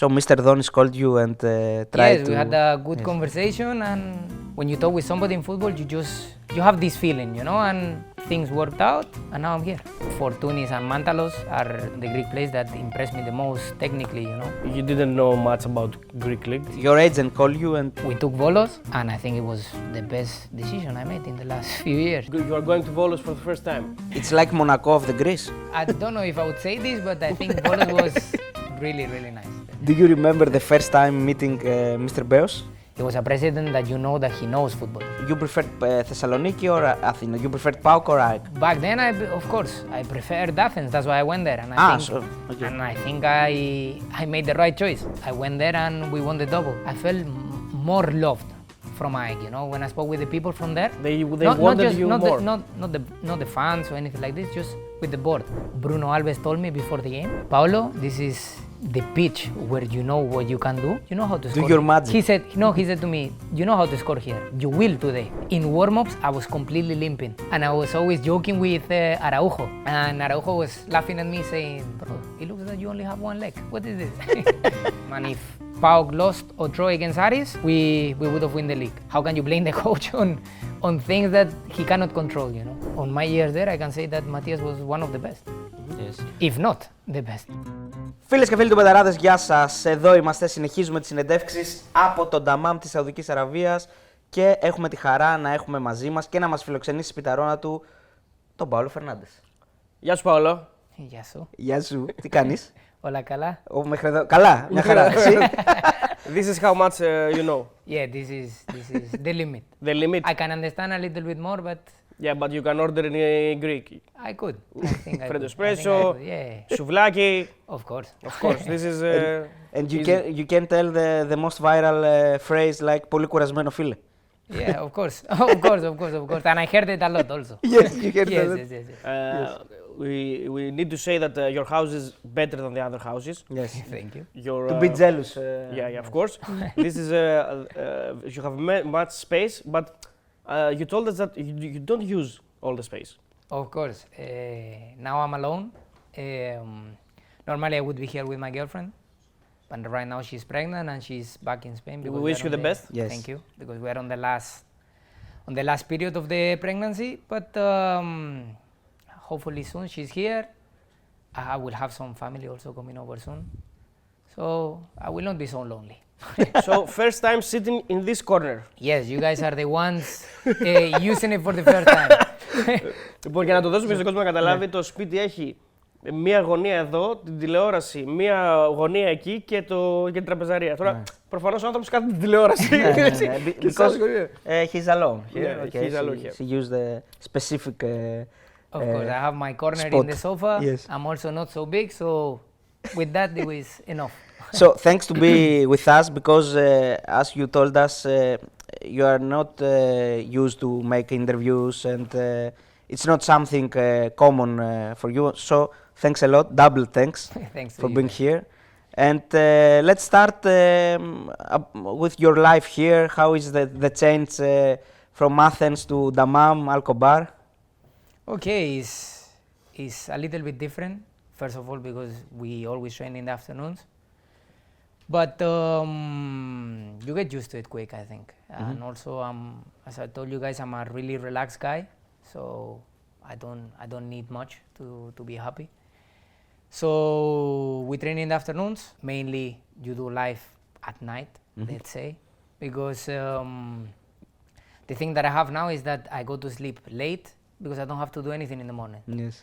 So Mr. Donis called you and tried to... Yes, we had a good conversation, and when you talk with somebody in football, you have this feeling, you know, and things worked out, and now I'm here. Fortounis and Mantalos are the Greek players that impressed me the most technically, you know. You didn't know much about Greek league? Your agent called you and... We took Volos, and I think it was the best decision I made in the last few years. You are going to Volos for the first time? It's like Monaco of the Greece. I don't know if I would say this, but I think Volos was really, really nice. Do you remember the first time meeting Mr. Beos? He was a president that you know that he knows football. You preferred Thessaloniki or Athens? You preferred PAOK or AEK? Back then, of course, I preferred Athens. That's why I went there, and I think I made the right choice. I went there and we won the double. I felt more loved from AEK, you know, when I spoke with the people from there. They wanted you more. Not the fans or anything like this, just with the board. Bruno Alves told me before the game, Paolo, this is the pitch where you know what you can do. You know how to score. Do your magic. He said to me, you know how to score here. You will today. In warm-ups, I was completely limping. And I was always joking with Araujo. And Araujo was laughing at me saying, bro, it looks like you only have one leg. What is this? And if PAOK lost or draw against Aris, we would have won the league. How can you blame the coach on things that he cannot control, you know? On my years there, I can say that Matthias was one of the best. Yes. If not the best. Φίλες και φίλοι του Μπεταράδες, γεια σας. Εδώ είμαστε, συνεχίζουμε τις συνεντεύξεις από τον Νταμάμ της Σαουδικής Αραβίας και έχουμε τη χαρά να έχουμε μαζί μας και να μας φιλοξενήσει σπιταρόνα του τον Paolo Fernandes. Γεια σου, Πάολο. Γεια σου. Γεια σου. Τι κάνεις? Όλα καλά. Μέχρι εδώ. Καλά, μια χαρά. Εσύ? This is how much you know. Yeah, this is the limit. The limit? I can understand a little bit more, but... Yeah, but you can order in Greek. I could. I think I Freddo could. espresso, Yeah. souvlaki. Of course. Of course, this is... And you can tell the most viral phrase like πολύ κουρασμένο φίλε. Yeah, of course. Of course. And I heard it a lot also. Yes, you heard yes, that. Yes. We need to say that your house is better than the other houses. Yes. Thank you. To be jealous. Yeah, of course. This is... you have much space, but you told us that you don't use all the space. Of course. Now I'm alone. Normally I would be here with my girlfriend, but right now she's pregnant and she's back in Spain. We wish you the best. Yes. Thank you, because we're on the last period of the pregnancy. But hopefully soon she's here. I will have some family also coming over soon, so I will not be so lonely. So first time sitting in this corner. Yes, you guys are the ones using it for the first time. Λοιπόν, για να το δώσουμε στον κόσμο να καταλάβει, το σπίτι έχει μία γωνία εδώ, την τηλεόραση, μία γωνία εκεί και την τραπεζαρία. Τώρα, προφανώς ο άνθρωπος κάθεται την τηλεόραση. Because he's alone here. Yeah, Okay, he's alone here. He used the specific Of course, I have my corner spot. in the sofa. Yes. I'm also not so big, so with that it was enough. So thanks to be with us because as you told us, you are not used to make interviews and it's not something common for you. So thanks a lot, double thanks Thanks to for you being guys. here. And let's start with your life here. How is the change from Athens to Dammam, Al-Khobar? Okay, it's a little bit different. First of all, because we always train in the afternoons. But you get used to it quick, I think. Mm-hmm. And also, as I told you guys, I'm a really relaxed guy, so I don't need much to be happy. So we train in the afternoons. Mainly, you do live at night, let's say, because the thing that I have now is that I go to sleep late because I don't have to do anything in the morning. Yes.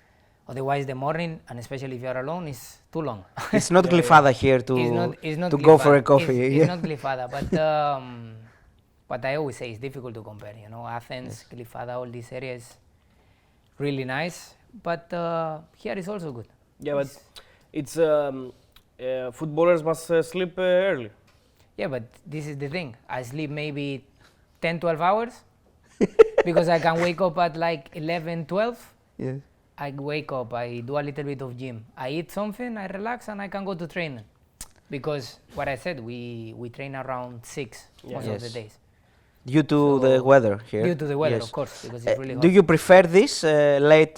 Otherwise, the morning, and especially if you are alone, is too long. It's not Glifada here It's not to go for a coffee. It's not Glifada, but I always say it's difficult to compare. You know, Athens, yes. Glifada, all these areas, really nice. But here is also good. Yeah, but it's footballers must sleep early. Yeah, but this is the thing. I sleep maybe 10, 12 hours because I can wake up at like 11, 12. Yes. I wake up, I do a little bit of gym, I eat something, I relax, and I can go to training. Because what I said, we train around 6 most of the days. Due to the weather here. Due to the weather, yes. of course, because it's really hot. Do you prefer this late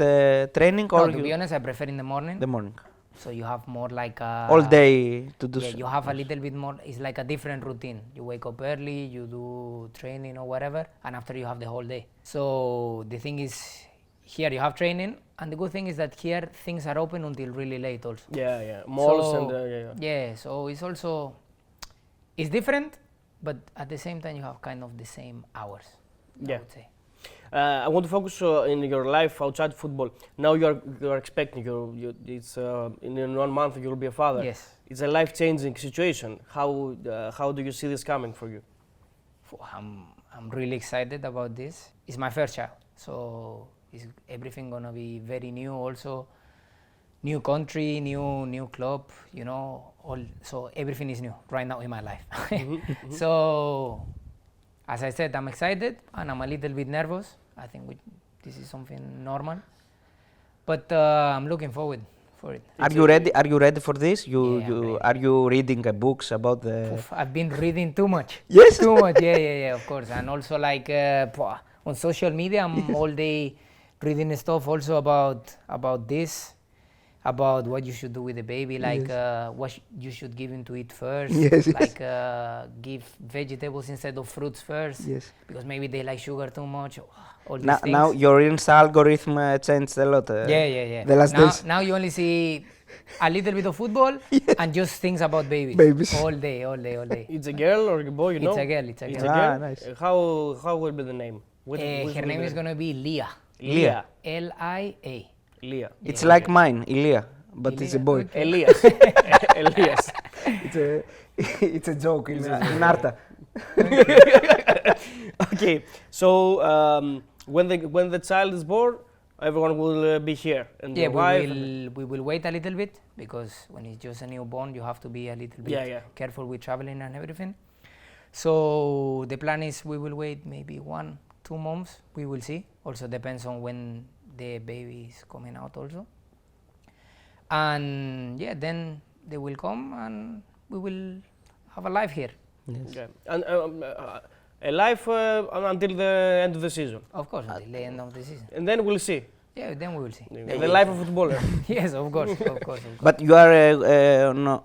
training or? No, to be honest, I prefer in the morning. The morning. So you have more like a... all day to do Yeah, you have a little bit more, it's like a different routine. You wake up early, you do training or whatever, and after you have the whole day. So the thing is, here you have training, and the good thing is that here things are open until really late also. Yeah. Malls So, and yeah, so it's also, it's different, but at the same time you have kind of the same hours, I would say. I want to focus in your life outside football. Now you are expecting it's in 1 month you'll be a father. Yes. It's a life-changing situation. How do you see this coming for you? I'm really excited about this. It's my first child, so is everything gonna be very new also, new country, new club, you know, so everything is new right now in my life. So as I said, I'm excited and I'm a little bit nervous. I think this is something normal, but I'm looking forward for it. Are you ready for this? Yeah, Are you reading books about the... I've been reading too much. Yes. Too much, yeah, of course. And also like on social media, I'm all day reading stuff also about this, about what you should do with the baby, like what you should give him to eat first, like give vegetables instead of fruits first, because maybe they like sugar too much, all these things. Now your Insta algorithm changed a lot. Yeah. The last days. Now you only see a little bit of football and just things about babies. All day. It's a girl or a boy, you know? It's a girl. It's a girl? Nice. How will be the name? Her name is going to be Lia. Lia. Lia. Lia. It's like mine, Ilya, but it's a boy. Okay. Elias. Elias. It's a joke in Arta. Okay, so when the child is born, everyone will be here, and Yeah, the wife. we will wait a little bit, because when it's just a newborn, you have to be a little bit careful with traveling and everything. So the plan is we will wait maybe 1-2 months. We will see. Also depends on when the baby is coming out also. And yeah, then they will come and we will have a life here. Yes. Okay. And a life until the end of the season. Of course, until the end of the season. And then we'll see. Yeah, then we will see. The life of a footballer. Yes, of course. But you are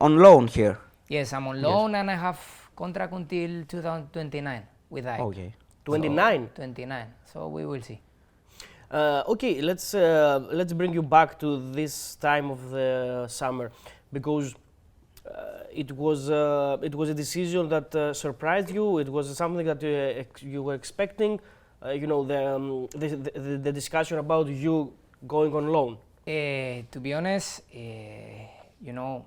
on loan here. Yes, I'm on loan and I have contract until 2029 with I. Okay. 29. 29. So we will see. Okay, let's bring you back to this time of the summer, because it was a decision that surprised you. It was something that you were expecting. You know, the discussion about you going on loan. To be honest, you know,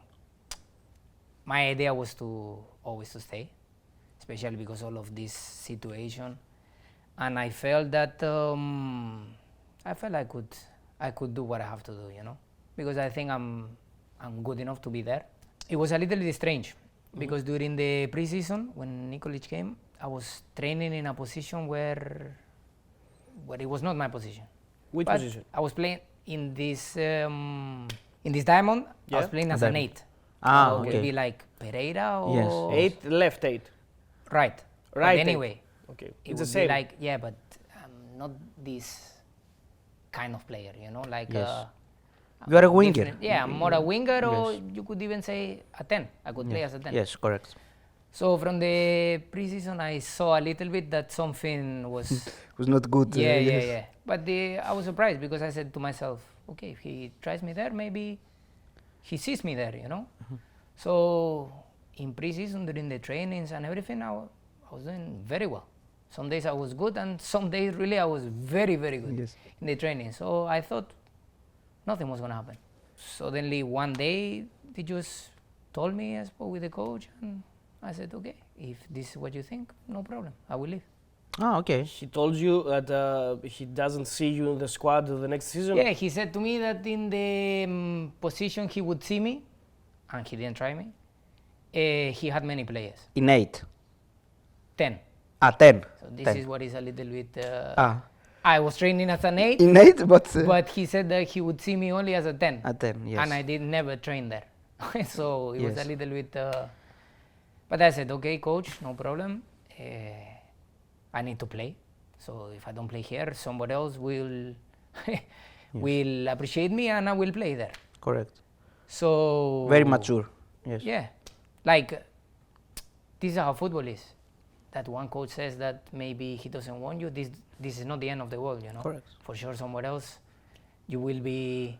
my idea was always to stay, especially because all of this situation, and I felt that I could do what I have to do, you know, because I think I'm good enough to be there. It was a little bit strange, because during the preseason when Nikolic came, I was training in a position where it was not my position. Which But position? I was playing in this diamond. I was playing as an 8. So it would be like Pereira or 8, left 8. right. Right. But anyway, Okay. it It's the would same. be like, yeah, but I'm not this kind of player, you know, like You are a winger. different- Yeah, I'm more a winger, or you could even say a 10. I could play as a 10. Yes, correct. So from the preseason, I saw a little bit that something was Was not good. yeah. But I was surprised, because I said to myself, okay, if he tries me there, maybe he sees me there, you know. So in preseason, during the trainings and everything, I was doing very well. Some days I was good, and some days really I was very, very good in the training. So I thought nothing was going to happen. Suddenly one day they just told me, I spoke with the coach, and I said, okay, if this is what you think, no problem, I will leave. Ah, okay. He told you that he doesn't see you in the squad the next season? Yeah, he said to me that in the position he would see me, and he didn't try me, he had many players. In 8. 10. Ah, 10. So this 10. is what is a little bit... Ah, I was training as an 8, in 8, but but he said that he would see me only as a 10. a 10, yes. And I did never train there. So it was Yes. a little bit... but I said, okay, coach, no problem. I need to play. So if I don't play here, somebody else will will appreciate me, and I will play there. Correct. So Very mature. Yes. Yeah, like this is how football is. That one coach says that maybe he doesn't want you. This is not the end of the world, you know. Correct. For sure, somewhere else, you will be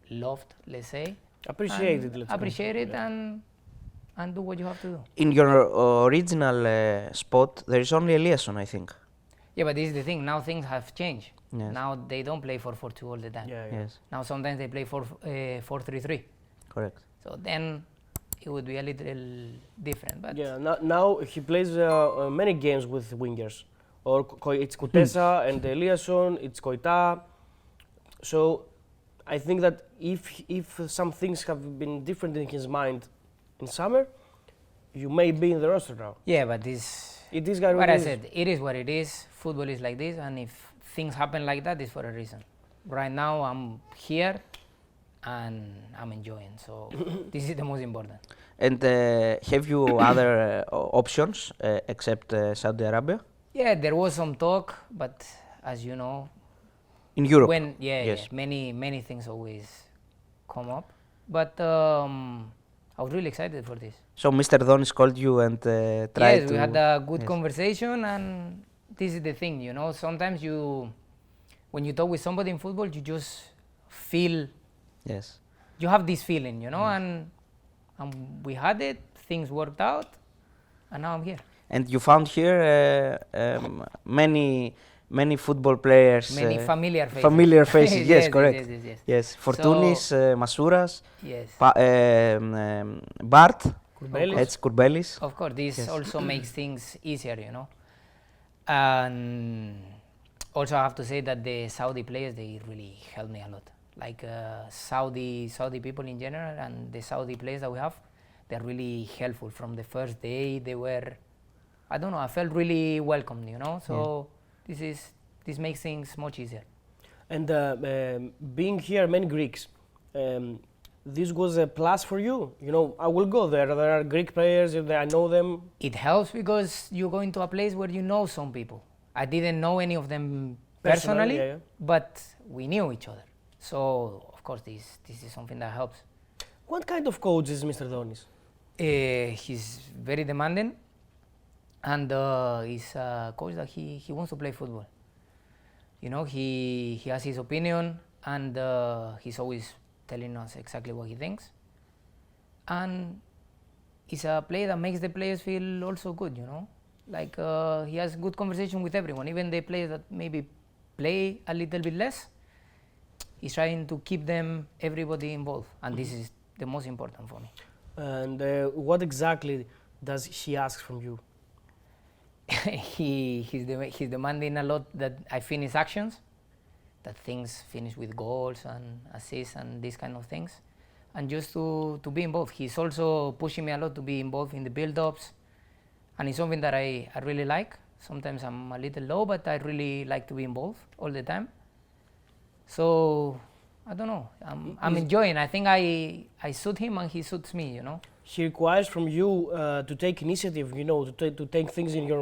loved, let's say. Appreciated, let's say. Appreciated and do what you have to do. In your original spot, there is only Eliasson, I think. Yeah, but this is the thing. Now things have changed. Yes. Now they don't play 4-4-2 all the time. Yeah, yeah. Yes. Now sometimes they play 4-3-3. Correct. So then it would be a little different. But Yeah, now he plays many games with wingers. Or it's Kutesa and Eliasson, it's Koita. So I think that if some things have been different in his mind in summer, you may be in the roster now. yeah, but this. It is what What it I is. said, it is what it is. Football is like this, and if things happen like that, it's for a reason. Right now, I'm here, and I'm enjoying. So this is the most important. And have you other options except Saudi Arabia? Yeah, there was some talk, but as you know, In Europe? when Yes. many things always come up. But I was really excited for this. So Mr. Donis called you and tried Yes, to... we had a good yes. conversation, and this is the thing, you know. Sometimes when you talk with somebody in football, you just feel, Yes. you have this feeling, you know, and we had it, things worked out, and now I'm here. And you found here many football players. Many familiar faces. Familiar faces, yes, correct. Yes. Yes, Fortounis, Masouras, Yes. Bart, Kurbelis. έτσι, Kurbelis. Of course, this Yes. also makes things easier, you know. And also, I have to say that the Saudi players, they really helped me a lot. Like Saudi people in general, and the Saudi players that we have, they're really helpful. From the first day, they were, I don't know, I felt really welcomed, you know. So this makes things much easier. And being here, many Greeks, this was a plus for you. You know, I will go there. There are Greek players, I know them. It helps because you go into a place where you know some people. I didn't know any of them personally, yeah, yeah. but we knew each other. So, of course, this is something that helps. What kind of coach is Mr. Donis? He's very demanding, and he's a coach that he wants to play football. You know, he has his opinion, and he's always telling us exactly what he thinks. And he's a player that makes the players feel also good, you know. Like he has good conversation with everyone, even the players that maybe play a little bit less. He's trying to keep everybody involved, and this is the most important for me. And what exactly does he ask from you? He's demanding a lot that I finish actions, that things finish with goals and assists and these kind of things, and just to be involved. He's also pushing me a lot to be involved in the build-ups, and it's something that I really like. Sometimes I'm a little low, but I really like to be involved all the time. So I don't know. I'm enjoying. I think I suit him and he suits me. You know. He requires from you to take initiative. You know, to take things in your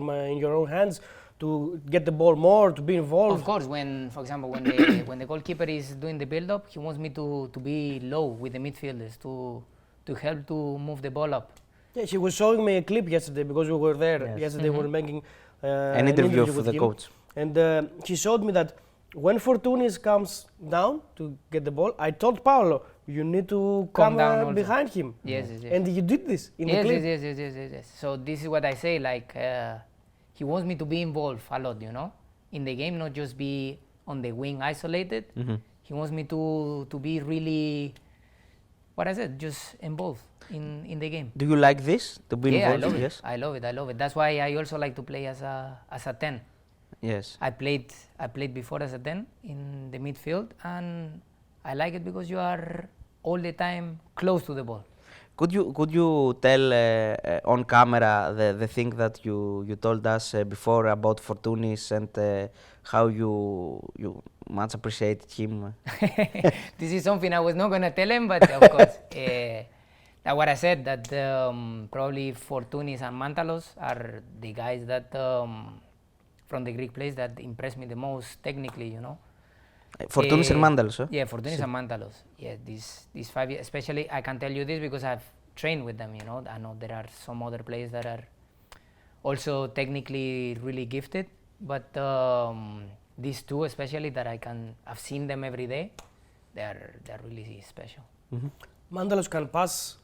own hands, to get the ball more, to be involved. Of course, for example, when the goalkeeper is doing the build-up, he wants me to be low with the midfielders to help to move the ball up. Yeah, he was showing me a clip yesterday because we were there. Yes. Yesterday we were making An interview for with the him. coach. And he showed me that when Fortounis comes down to get the ball, I told Paolo, you need to come down also. behind him. Yes. And you did this in the clip. Yes. So this is what I say. Like he wants me to be involved a lot. You know, in the game, not just be on the wing isolated. Mm-hmm. He wants me to be really, what I said, just involved in the game. Do you like this, to be Yeah, involved? I love it. I love it. That's why I also like to play as a 10. Yes. I played before as a 10 in the midfield, and I like it because you are all the time close to the ball. Could you tell on camera the thing that you told us before about Fortounis and how you much appreciated him? This is something I was not gonna tell him, but of course, that what I said, that probably Fortounis and Mantalos are the guys that from the Greek players that impressed me the most technically, you know. Fortounis and Mandalos, huh? Yeah, Fortounis and Mandalos. Yeah, these 5 years, especially I can tell you this because I've trained with them, you know. I know there are some other players that are also technically really gifted, but these two especially that I've seen them every day, they're really special. Mandalos can pass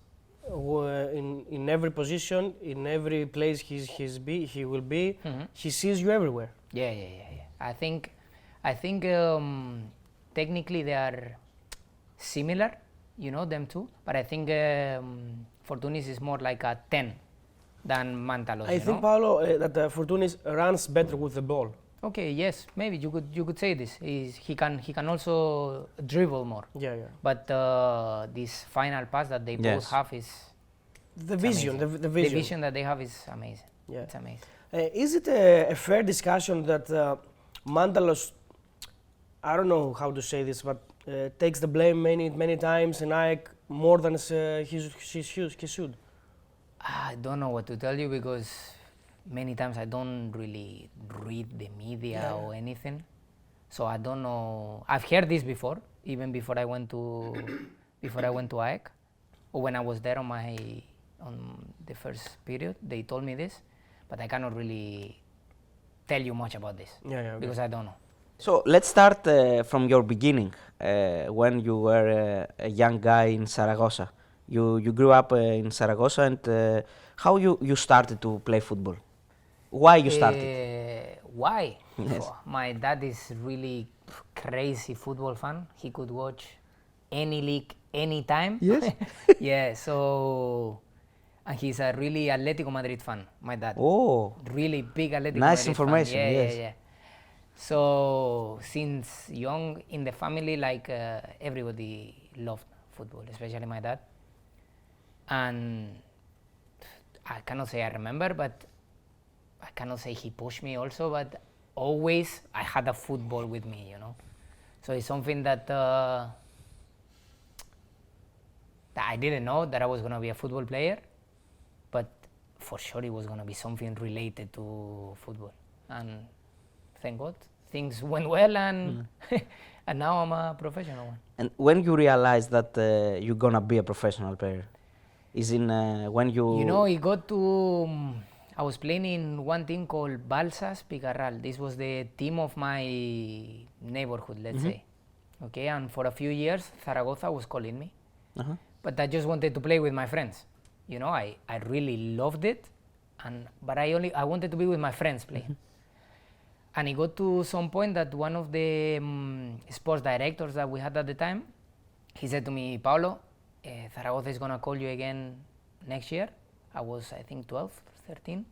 in every position, in every place he will be. He sees you everywhere. Yeah. I think technically they are similar, you know, them two. But I think Fortounis is more like a 10 than Mandalos. I think, Paolo, that Fortounis runs better with the ball. Okay, yes, maybe you could say this. He can also dribble more. Yeah. But this final pass that they both have is the vision. The vision. The vision that they have is amazing. Yeah. It's amazing. Is it a fair discussion that Mandalos, I don't know how to say this, but takes the blame many times and Ajax more than he should? I don't know what to tell you because many times I don't really read the media or anything, so I don't know. I've heard this before, even before I went to Ajax, or when I was there on the first period. They told me this, but I cannot really tell you much about this because I don't know. So let's start from your beginning, when you were a young guy in Zaragoza. You grew up in Zaragoza, and how you started to play football? Why you started? Why? Yes. Oh, my dad is really crazy football fan. He could watch any league, anytime. Yes. Yeah, so and he's a really Atletico Madrid fan, my dad. Oh. Really big Atletico Madrid Nice information, fan. yes. Yeah. So since young in the family, like everybody loved football, especially my dad. And I cannot say I remember, but I cannot say he pushed me also, but always I had a football with me, you know. So it's something that I didn't know that I was going to be a football player, but for sure it was going to be something related to football. And thank God, things went well, and and now I'm a professional one. And when you realized that you're going to be a professional player? Is in when you... You know, it got to... I was playing in one team called Balsas Picarral. This was the team of my neighborhood, let's say. Okay, and for a few years, Zaragoza was calling me. But I just wanted to play with my friends. You know, I really loved it, but I wanted to be with my friends playing. And it got to some point that one of the sports directors that we had at the time, he said to me, Paolo, Zaragoza is going to call you again next year. I was, I think, 12, 13.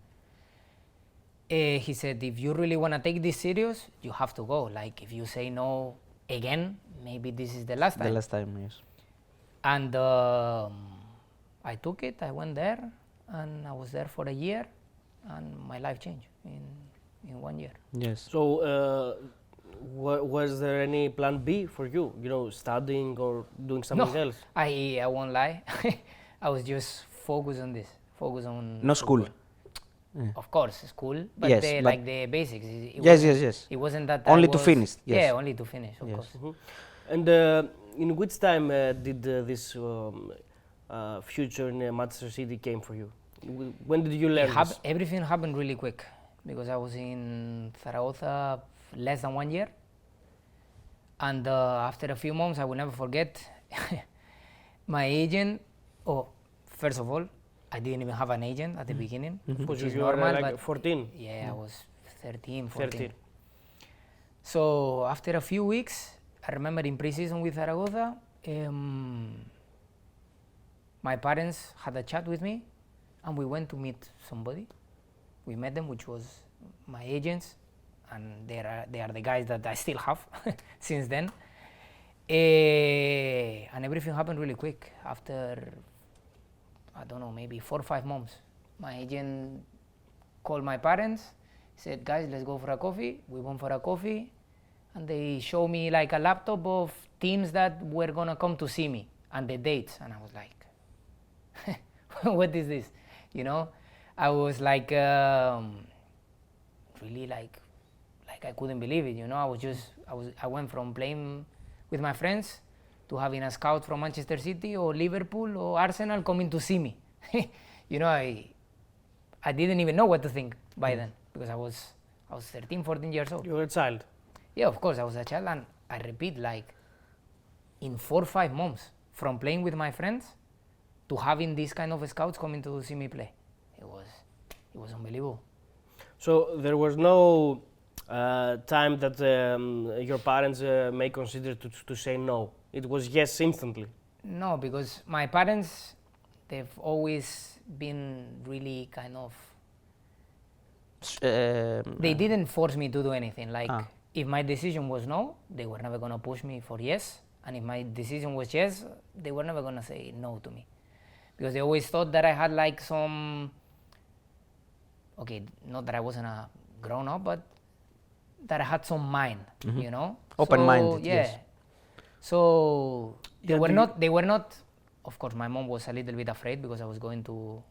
He said, if you really want to take this serious, you have to go. Like, if you say no again, maybe this is the last time. The last time, yes. And I took it, I went there, and I was there for a year, and my life changed in 1 year. Yes. So, was there any plan B for you? You know, studying or doing something else? I won't lie. I was just focused on this. Focused on No school? Of course, school, but, Yes, but like the basics. Yes. It wasn't that Only to finish, yes. Yeah, only to finish, of course. And in which time did this future in Mánchester City came for you? When did you learn this? Everything happened really quick because I was in Zaragoza less than 1 year, and after a few months, I will never forget, my agent. Oh, first of all, I didn't even have an agent at the beginning, which is you normal. were like but 14. Yeah, I was 13, 14. So after a few weeks, I remember in pre-season with Zaragoza, my parents had a chat with me, and we went to meet somebody. We met them, which was my agents, and they are the guys that I still have since then. And everything happened really quick. After, I don't know, maybe 4 or 5 months, my agent called my parents, said, guys, let's go for a coffee. We went for a coffee, and they showed me like a laptop of teams that were gonna come to see me and the dates, and I was like, what is this? You know, I was like really like I couldn't believe it, you know. I went from playing with my friends to having a scout from Mánchester City or Liverpool or Arsenal coming to see me. You know, I didn't even know what to think by then, because I was 13, 14 years old. You were a child. Yeah, of course, I was a child, and I repeat, like, in 4 or 5 months, from playing with my friends to having these kind of scouts coming to see me play, it was unbelievable. So there was no time that your parents may consider to say no. It was yes instantly. No, because my parents, they've always been really kind of, they didn't force me to do anything. Like, if my decision was no, they were never going to push me for yes. And if my decision was yes, they were never going to say no to me. Because they always thought that I had like some, okay, not that I wasn't a grown up, but that I had some mind, you know? Open-minded, so, yeah. yes. So they were not, of course, my mom was a little bit afraid because I was going to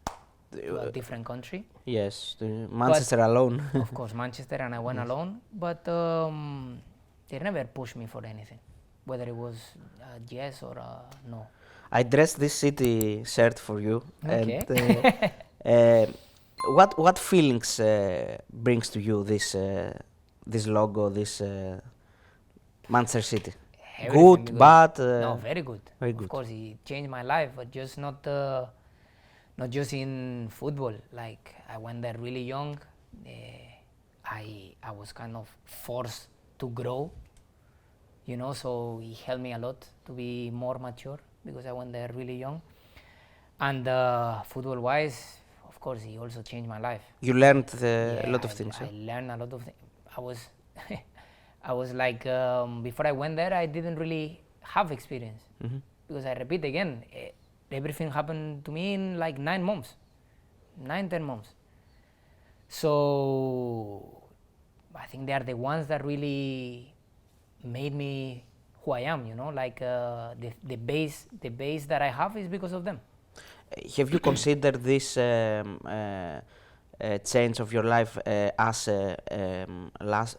a different country. Yes, Manchester alone. Of course, Manchester, and I went alone. But they never pushed me for anything, whether it was a yes or a no. I dressed this City shirt for you. Okay. And what feelings brings to you this logo, this Manchester City? Everything Good, bad? No, very good. Very good. Of course, it changed my life, but just not just in football. Like, I went there really young. I was kind of forced to grow, you know, so it helped me a lot to be more mature because I went there really young. And football-wise, of course, it also changed my life. You learned a lot of things. I learned a lot of things. I was like, before I went there, I didn't really have experience. Because I repeat again, everything happened to me in like 9 months, 9-10 months. So I think they are the ones that really made me who I am, you know, like the base that I have is because of them. Have you considered this change of your life as a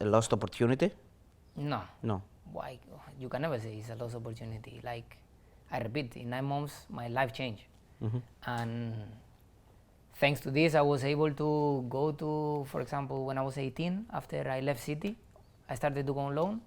lost opportunity? No. No. Why? You can never say it's a lost opportunity. Like, I repeat, in 9 months, my life changed. And thanks to this, I was able to go to, for example, when I was 18, after I left City, I started to go on loan.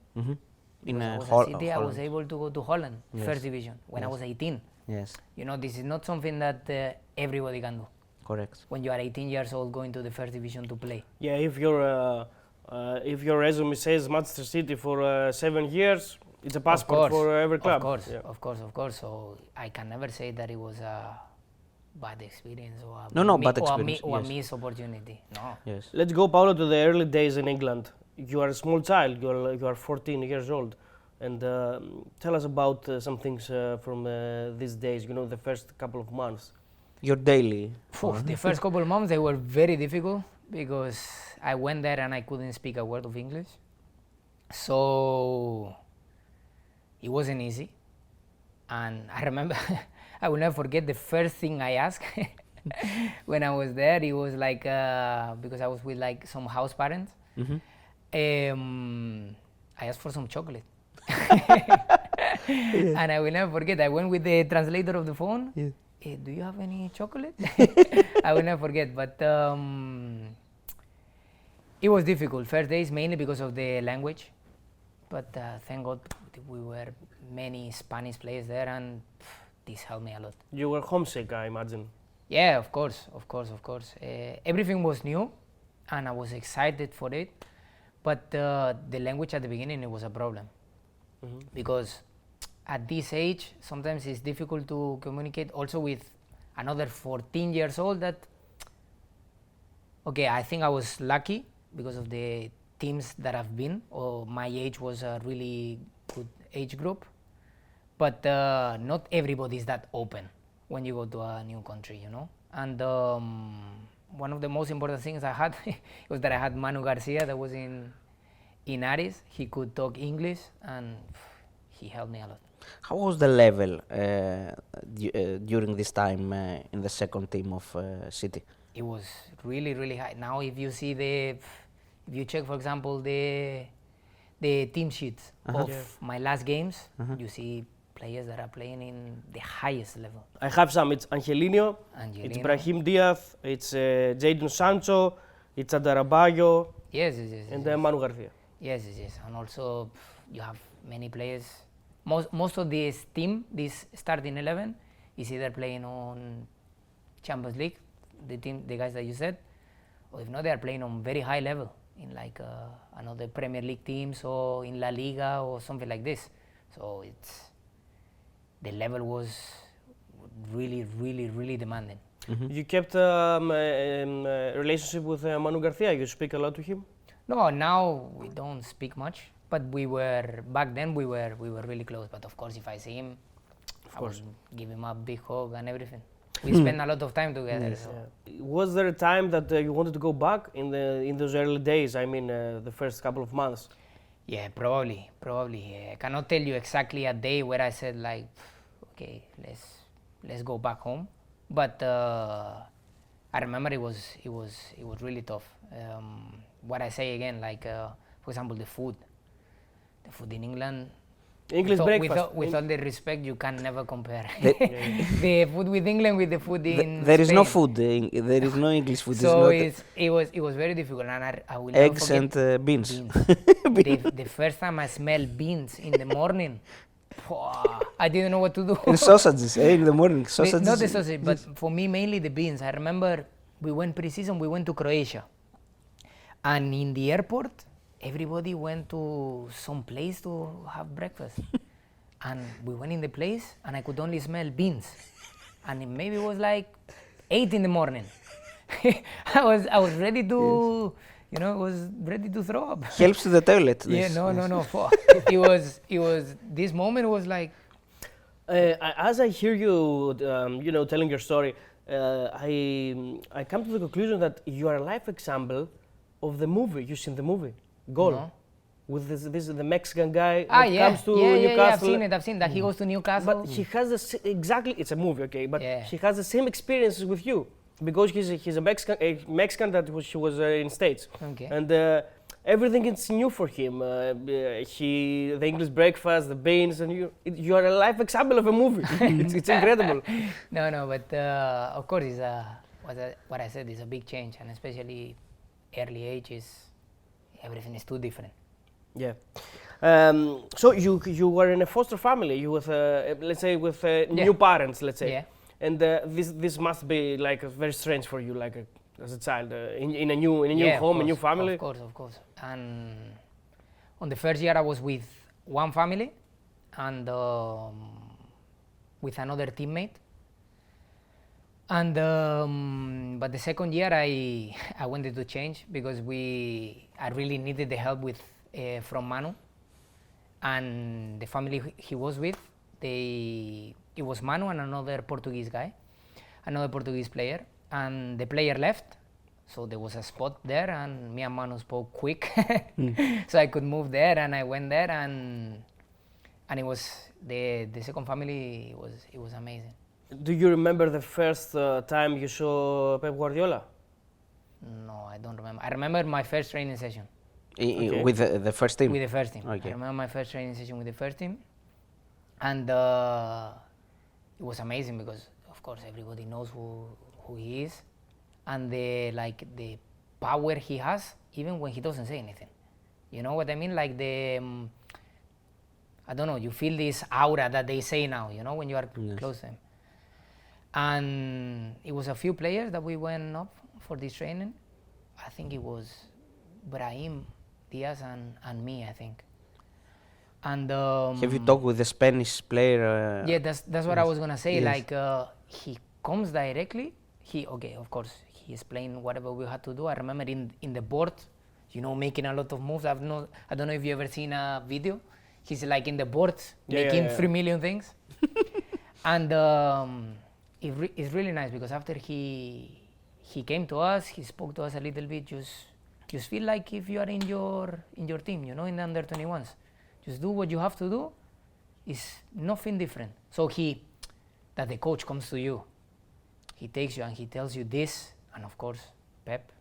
In I was at City, I was able to go to Holland, Yes. first division, when I was 18. Yes, You know, this is not something that everybody can do. correct. When you are 18 years old, going to the first division to play. Yeah, if your resume says Manchester City for 7 years, it's a passport for every club. Of course, Yeah. of course. So I can never say that it was a bad experience or a bad experience, or a yes. missed opportunity. No. Yes. Let's go, Paolo, to the early days in England. You are a small child. You are 14 years old, and tell us about some things from these days. You know, the first couple of months. Your daily. The first couple of months, they were very difficult because I went there and I couldn't speak a word of English. So it wasn't easy. And I remember, I will never forget the first thing I asked when I was there. It was like, because I was with like some house parents. I asked for some chocolate. And I will never forget, I went with the translator of the phone. Yes. Do you have any chocolate? I will never forget, but it was difficult. First days mainly because of the language, but thank God we were many Spanish players there, and this helped me a lot. You were homesick, I imagine. Yeah, of course. Everything was new, and I was excited for it, but the language at the beginning, it was a problem. Because at this age, sometimes it's difficult to communicate also with another 14 years old that, okay, I think I was lucky because of the teams that I've been, or my age was a really good age group, but not everybody is that open when you go to a new country, you know. And one of the most important things I had was that I had Manu Garcia that was in Aris. He could talk English and he helped me a lot. How was the level during this time in the second team of City? It was really, really high. Now if you see if you check, for example, the team sheets of my last games, you see players that are playing in the highest level. I have some. It's Angelino, it's Brahim Diaz, it's Jadon Sancho, it's Adarabayo, Yes. and Manu Garcia. Yes. And also you have many players. Most of this team, this starting 11, is either playing on Champions League, the guys that you said, or if not, they are playing on very high level in like another Premier League teams or in La Liga or something like this. So the level was really demanding. You kept a relationship with Manu Garcia. You speak a lot to him. No, now we don't speak much, but back then we were really close. But of course, if I see him, I will give him a big hug and everything. We spend a lot of time together. Yes, so. yeah. Was there a time that you wanted to go back in those early days? I mean, the first couple of months. Yeah, probably. I cannot tell you exactly a day where I said like, okay, let's go back home. But I remember it was really tough. What I say again, like for example, the food in England. English breakfast. With all the respect, you can never compare the food with England with the food in There is Spain. no food. There is no English food. So it was very difficult, and I will never eggs forget and beans. the first time I smelled beans in the morning, I didn't know what to do. And sausages, in the morning. Sausages. Not the sausage, but for me mainly the beans. I remember we went pre-season, we went to Croatia, and in the airport, everybody went to some place to have breakfast. And we went in the place and I could only smell beans. And maybe it was like 8 in the morning. I was ready to, was ready to throw up. Helps to the toilet. Yeah, no. It was, this moment was like. As I hear you, telling your story, I come to the conclusion that you are a life example of the movie, you've seen the movie. Goal. No. With this the Mexican guy that comes to Newcastle. Newcastle. I've seen that. He goes to Newcastle. But he has exactly, it's a movie, okay, but Yeah. he has the same experiences with you because he's a Mexican that he was in States. Okay. And everything is new for him. The English breakfast, the beans, and you are a life example of a movie. it's incredible. No, but of course, what I said is a big change, and especially early ages, everything is too different. Yeah. So you were in a foster family. You with let's say with new parents. Let's say. Yeah. And this must be like very strange for you, like as a child in a new home, a new family. Of course. And on the first year, I was with one family, and with another teammate. And but the second year I wanted to change because I really needed the help from Manu, and the family he was with, it was Manu and another Portuguese guy, another Portuguese player, and the player left, so there was a spot there, and me and Manu spoke quick, so I could move there, and I went there, and it was the second family. It was amazing. Do you remember the first time you saw Pep Guardiόλα? No, I don't remember. I remember my first training session. Okay. With the first team? With the first team. Okay. I remember my first training session with the first team. And it was amazing because, of course, everybody knows who he is. And the power he has, even when he doesn't say anything. You know what I mean? Like I don't know, you feel this aura that they say now, when you are close to them. And it was a few players that we went up for this training. I think it was Brahim, Diaz, and me, I think. And have you talked with the Spanish player? Yeah, that's what I was gonna say. Yes. Like he comes directly. Of course, he explained whatever we had to do. I remember in the board, making a lot of moves. I don't know if you ever seen a video. He's like in the board making 3 million things. And it's really nice because after he came to us, he spoke to us a little bit. Just feel like if you are in your team, in the under 21s, just do what you have to do. It's nothing different. So that the coach comes to you, he takes you and he tells you this, and of course, Pep,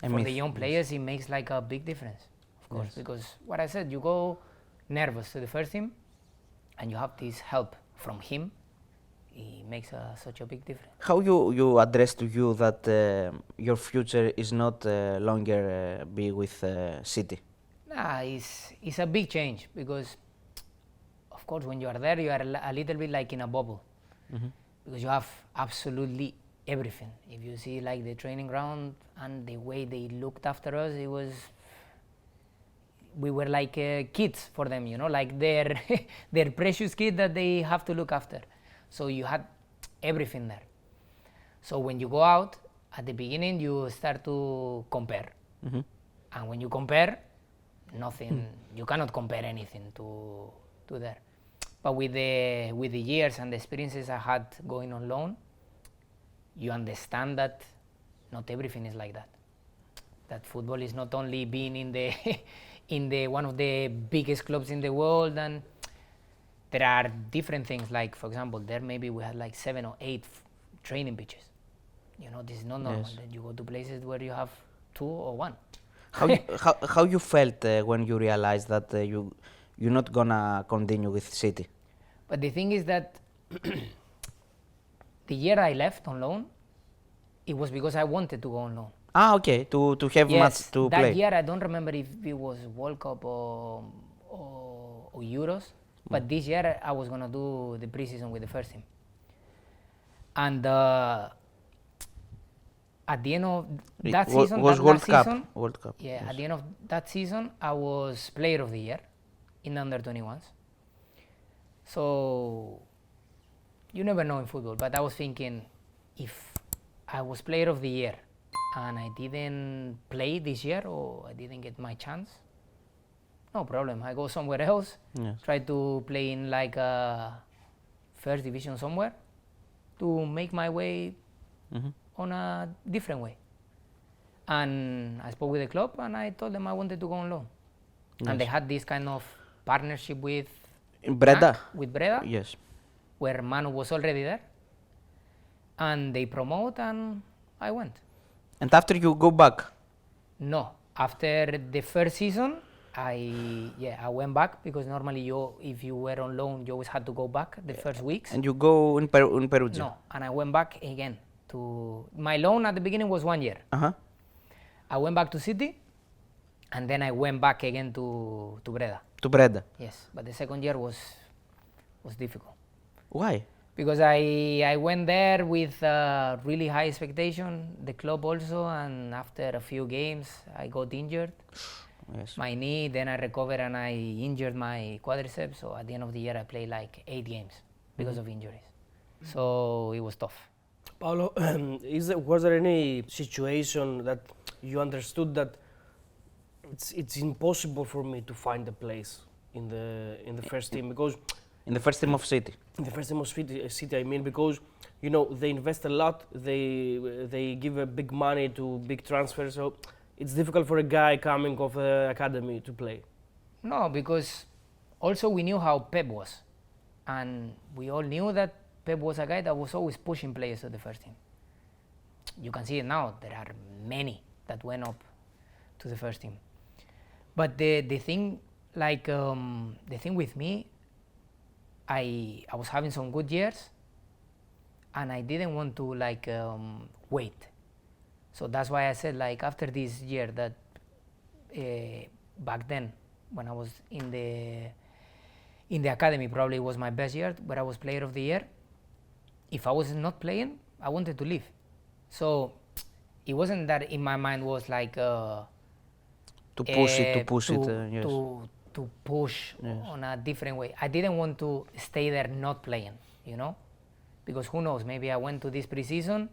for the young players, it makes like a big difference, of course, because what I said, you go nervous to the first team, and you have this help from him. It makes such a big difference. How you address to you that your future is not longer be with City? Nah, it's a big change because, of course, when you are there, you are a little bit like in a bubble, because you have absolutely everything. If you see like the training ground and the way they looked after us, we were like kids for them, you know, like their precious kid that they have to look after. So you had everything there. So when you go out, at the beginning you start to compare. And when you compare, nothing, you cannot compare anything to there. But with the years and the experiences I had going on loan, you understand that not everything is like that. That football is not only being in the one of the biggest clubs in the world, and there are different things, like for example, there maybe we had like 7 or 8 training pitches. You know, this is not normal that you go to places where you have 2 or 1. How you felt when you realized that you're not gonna continue with City? But the thing is that the year I left on loan, it was because I wanted to go on loan. Ah, okay, to have match to play. That year I don't remember if it was World Cup or Euros, but this year I was gonna do the preseason with the first team. And at the end of that season, World Cup. Yeah, yes. At the end of that season, I was player of the year in under 21s. So you never know in football, but I was thinking, if I was player of the year and I didn't play this year or I didn't get my chance, no problem. I go somewhere else, try to play in like a first division somewhere to make my way on a different way. And I spoke with the club and I told them I wanted to go on loan. And they had this kind of partnership with Breda. With Breda, yes, where Manu was already there, and they promote and I went. And after you go back? No, after the first season, I went back, because normally if you were on loan, you always had to go back the first weeks. And you go in Perugia? No, and I went back again to my loan. At the beginning was 1 year. I went back to City, and then I went back again to Breda. To Breda? Yes, but the second year was difficult. Why? Because I went there with really high expectation, the club also, and after a few games I got injured. Yes. My knee, then I recovered and I injured my quadriceps, so at the end of the year I played like 8 games because of injuries. So it was tough. Paolo, was there any situation that you understood that it's impossible for me to find a place in the first team? Because in the first team of City? In the first team of City, I mean, because you know they invest a lot, they give a big money to big transfers, so it's difficult for a guy coming off the academy to play. No, because also we knew how Pep was, and we all knew that Pep was a guy that was always pushing players to the first team. You can see it now, there are many that went up to the first team. But the thing, like the thing with me, I was having some good years, and I didn't want to like wait. So that's why I said, like, after this year that back then when I was in the academy, probably was my best year, where I was player of the year. If I was not playing, I wanted to leave. So it wasn't that in my mind was like to push it, yes. To push on a different way. I didn't want to stay there not playing, you know, because who knows, maybe I went to this preseason,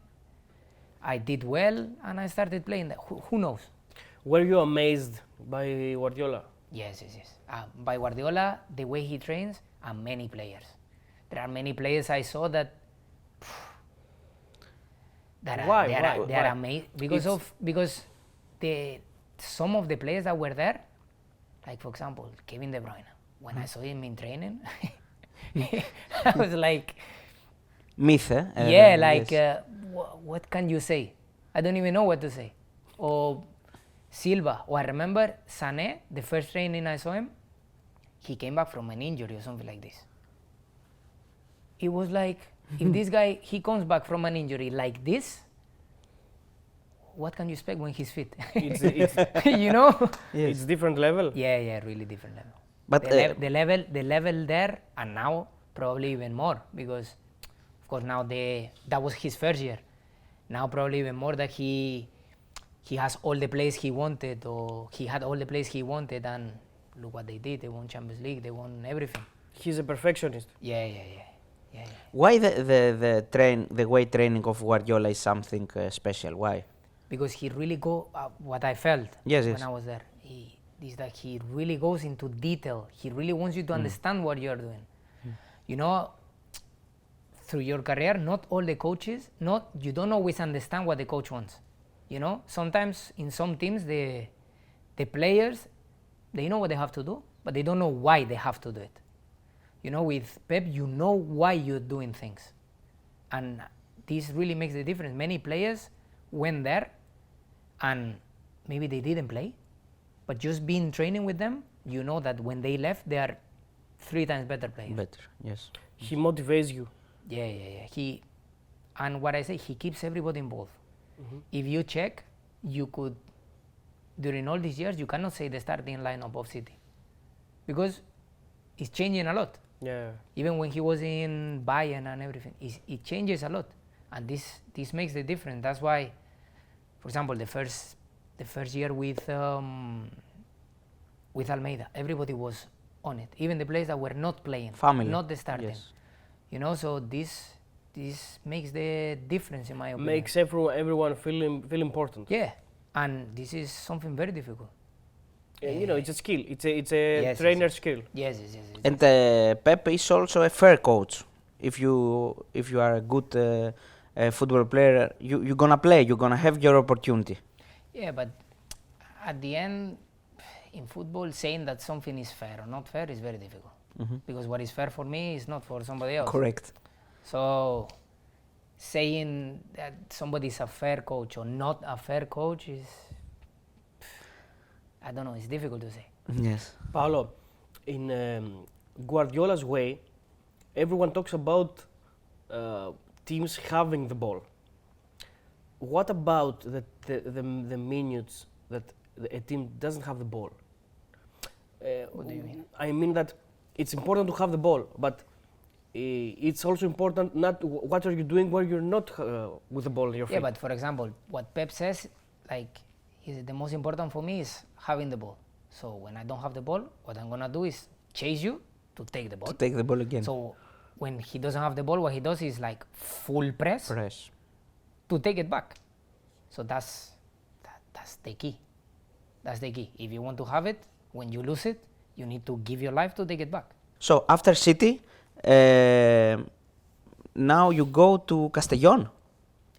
I did well, and I started playing. Who knows? Were you amazed by Guardiola? Yes. By Guardiola, the way he trains, and many players. There are many players I saw that they are amazing because some of the players that were there, like for example Kevin De Bruyne. When I saw him in training, I was like, myth, what can you say? I don't even know what to say. Or Silva, or I remember Sané, the first training I saw him, he came back from an injury or something like this. It was like, if this guy, he comes back from an injury like this, what can you expect when he's fit? It's You know? It's different level. Yeah, really different level. But The level there, and now probably even more, because of course now that was his first year. Now probably even more that he has all the players he wanted, or he had all the players he wanted, and look what they did. They won Champions League, they won everything. He's a perfectionist. Yeah. why the weight training of Guardiola is something special? Why? Because he really what I felt Yes. I was there, is that he really goes into detail. He really wants you to understand what you're doing. You know, through your career, not all the coaches, you don't always understand what the coach wants. You know, sometimes in some teams, the players, they know what they have to do, but they don't know why they have to do it. You know, with Pep, you know why you're doing things. And this really makes the difference. Many players went there and maybe they didn't play, but just being training with them, you know that when they left, they are 3 times better players. Better, yes. He motivates you. Yeah. And what I say, he keeps everybody involved. If you check, you could, during all these years, you cannot say the starting lineup of City, because it's changing a lot. Yeah. Even when he was in Bayern and everything, it changes a lot, and this makes the difference. That's why, for example, the first year with Almέidà, everybody was on it, even the players that were not playing, Family. not the starting. Yes. You know, so this makes the difference in my opinion. Makes everyone feel important. Yeah, and this is something very difficult. You know, it's a skill. It's a trainer skill. Yes. And Pep is also a fair coach. If you are a good football player, you're gonna play. You're gonna have your opportunity. Yeah, but at the end, in football, saying that something is fair or not fair is very difficult. Because what is fair for me is not for somebody else. Correct. So saying that somebody is a fair coach or not a fair coach is, I don't know, it's difficult to say. Yes. Paolo, in Guardiola's way, everyone talks about teams having the ball. What about the minutes that a team doesn't have the ball? What do you mean? I mean that it's important to have the ball, but it's also important not what are you doing where you're not with the ball in your feet. Yeah, but for example, what Pep says, like, is the most important for me is having the ball. So when I don't have the ball, what I'm gonna do is chase you to take the ball. To take the ball again. So when he doesn't have the ball, what he does is like full press to take it back. So that's the key. That's the key. If you want to have it, when you lose it, you need to give your life to take it back. So after City, now you go to Castellón.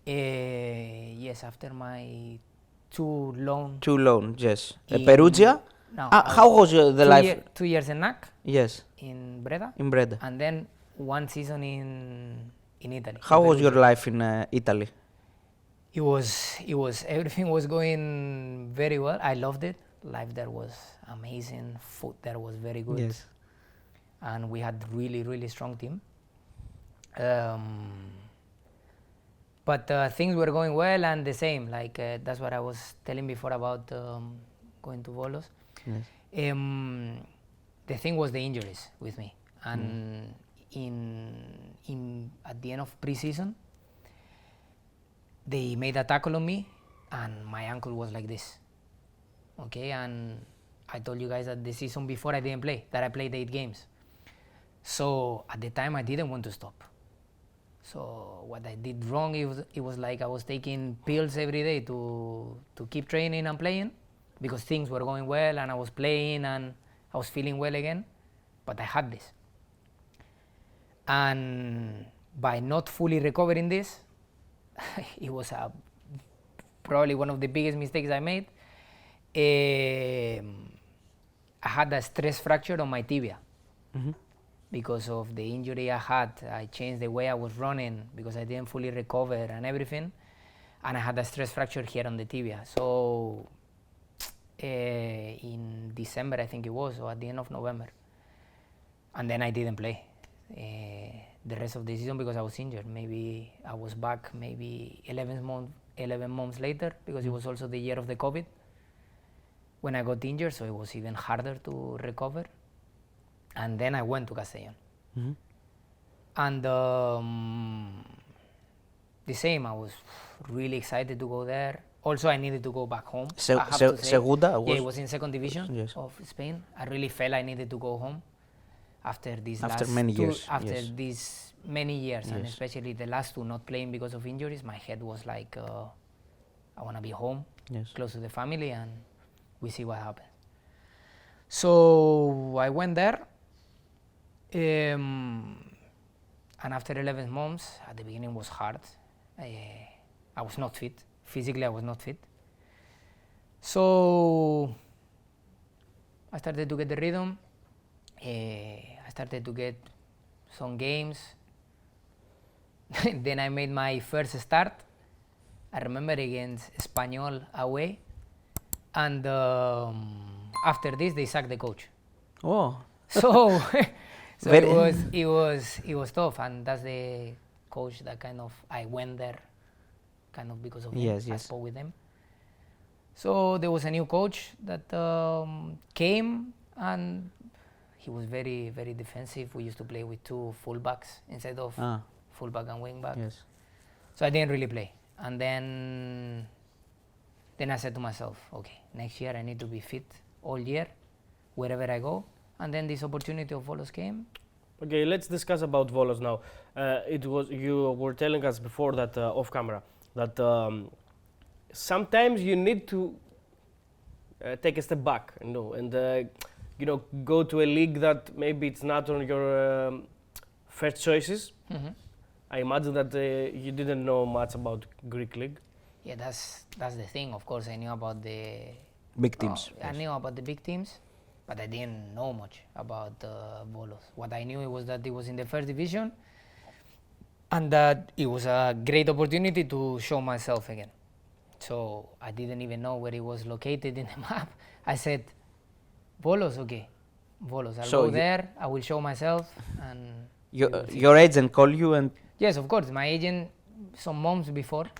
Yes, after my two loan. Yes. In- Perugia. No, How was the life? 2 years in NAC, Yes, in Breda, in Breda. and then 1 season in Italy. How in was your Perugia. life in Italy? It was everything was going very well. I loved it. Life there was amazing. Food there was very good. Yes. And we had really strong team. But things were going well and the same. Like that's what I was telling before about going to Volos. Yes. The thing was the injuries with me, and in at the end of pre-season, they made a tackle on me, and my ankle was like this. Okay, and I told you guys that the season before I didn't play, that I played 8 games. So at the time I didn't want to stop. So what I did wrong, it was like I was taking pills every day to keep training and playing, because things were going well and I was playing and I was feeling well again, but I had this. And by not fully recovering this, it was probably one of the biggest mistakes I made. I had a stress fracture on my tibia. Because of the injury I had. I changed the way I was running because I didn't fully recover and everything, and I had a stress fracture here on the tibia. So in December, I think it was, or at the end of November. And then I didn't play the rest of the season because I was injured. Maybe I was back maybe 11 months later, because it was also the year of the COVID when I got injured, so it was even harder to recover. And then I went to Castellón. Mm-hmm. And the same, I was really excited to go there. Also, I needed to go back home. Segunda? Yeah, it was in second division yes. of Spain. I really felt I needed to go home after these these many years, and especially the last two not playing because of injuries. My head was like, I want to be home, close to the family, and we see what happens. So I went there, and after 11 months, at the beginning was hard. I was not fit. Physically, I was not fit. So I started to get the rhythm. I started to get some games. Then I made my first start. I remember against Espanyol away. And after this, they sacked the coach. Oh. So it was tough, and that's the coach that kind of I went there, kind of because of him. I spoke with him. So there was a new coach that came, and he was very, very defensive. We used to play with two fullbacks instead of fullback and wingback. Yes. So I didn't really play, and then I said to myself, okay, next year I need to be fit all year, wherever I go. And then this opportunity of Volos came. Okay, let's discuss about Volos now. You were telling us before that off camera that sometimes you need to take a step back, and go to a league that maybe it's not on your first choices. Mm-hmm. I imagine that you didn't know much about Greek league. Yeah, that's the thing. Of course, I knew about the big teams. I knew about the big teams, but I didn't know much about Volos. What I knew was that it was in the first division, and that it was a great opportunity to show myself again. So I didn't even know where it was located in the map. I said, Volos, okay, Volos. I'll go there. I will show myself. And your agent called you and. Yes, of course. My agent, some months before,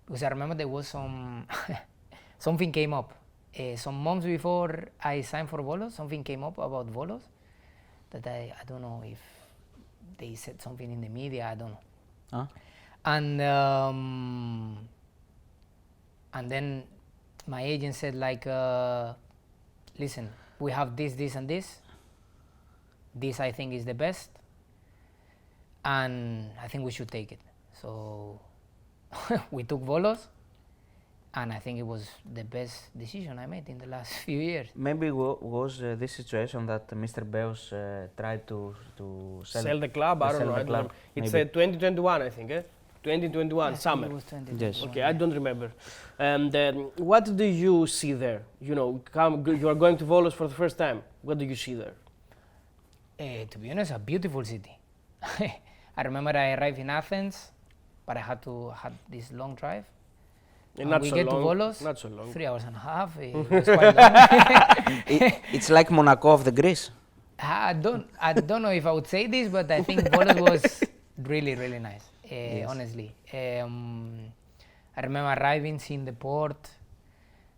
because I remember there was something came up. Some months before I signed for Volos, something came up about Volos that I don't know if they said something in the media, I don't know. Huh? And then my agent said like, listen, we have this and this. This I think is the best, and I think we should take it. So we took Volos, and I think it was the best decision I made in the last few years. Maybe was this situation that Mr. Beos tried to sell the club? I don't know. It's 2021, I think. 2021 summer. It was 2021. Yes. Okay, I don't remember. And what do you see there? You are going to Volos for the first time. What do you see there? To be honest, a beautiful city. I remember I arrived in Athens, but I had this long drive. Not so to long. Volos, not so long. 3 hours and a half. It was quite long. It's like Monaco of the Greece. I don't know if I would say this, but I think Volos was really, really nice. Yes. Honestly, I remember arriving, seeing the port,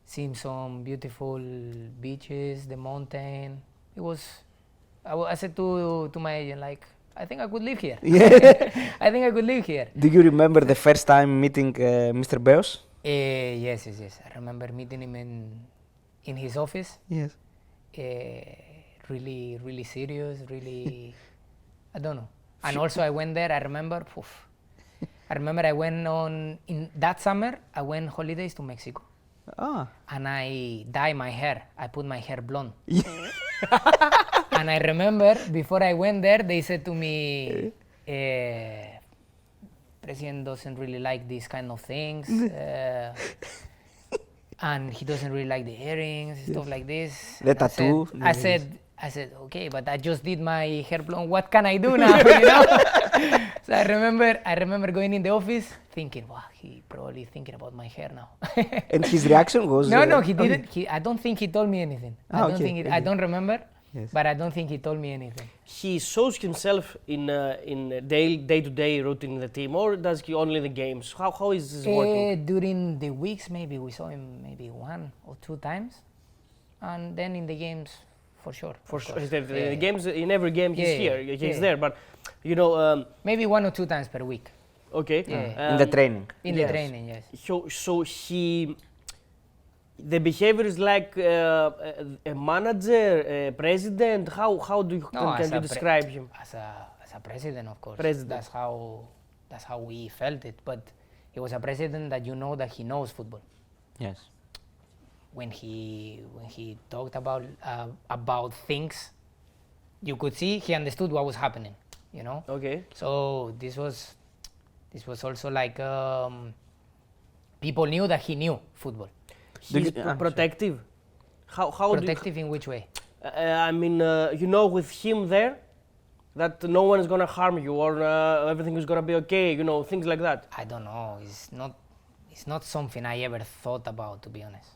seeing some beautiful beaches, the mountain. It was. I said to my agent, like, I think I could live here. Yeah. I think I could live here. Do you remember the first time meeting Mr. Beos? Yes. I remember meeting him in his office. Yes. Really, really serious. Really, I don't know. And also I went there. I remember I went in that summer. I went holidays to Mexico. Ah. And I dyed my hair. I put my hair blonde. And I remember before I went there, they said to me, President doesn't really like these kind of things. And he doesn't really like the earrings, stuff like this. The tattoo. I said, I said, okay, but I just did my hair blown. What can I do now? You know? So I remember going in the office thinking, wow, he probably thinking about my hair now. And his reaction was? No, he didn't. I don't think he told me anything. I don't remember, Yes. but I don't think he told me anything. He shows himself in day-to-day routine in the team, or does he only in the games? How is this working? During the weeks, maybe we saw him maybe 1 or 2 times, and then in the games, for sure. For sure, course. the games, in every game he's Yeah, here, he's yeah. there, but you know. Maybe 1 or 2 times per week. Okay. Yeah. In the training. In Yes. the training, yes. So the behavior is like a manager, a president. How do you can you describe him? As a president, of course. President. That's how we felt it. But he was a president that you know that he knows football. Yes. When he talked about things, you could see he understood what was happening. You know. Okay. So this was also like people knew that he knew football. He's protective. How Protective in which way? I mean, you know, with him there, that no one is gonna harm you, or everything is gonna be okay. You know, things like that. I don't know. It's not something I ever thought about, to be honest.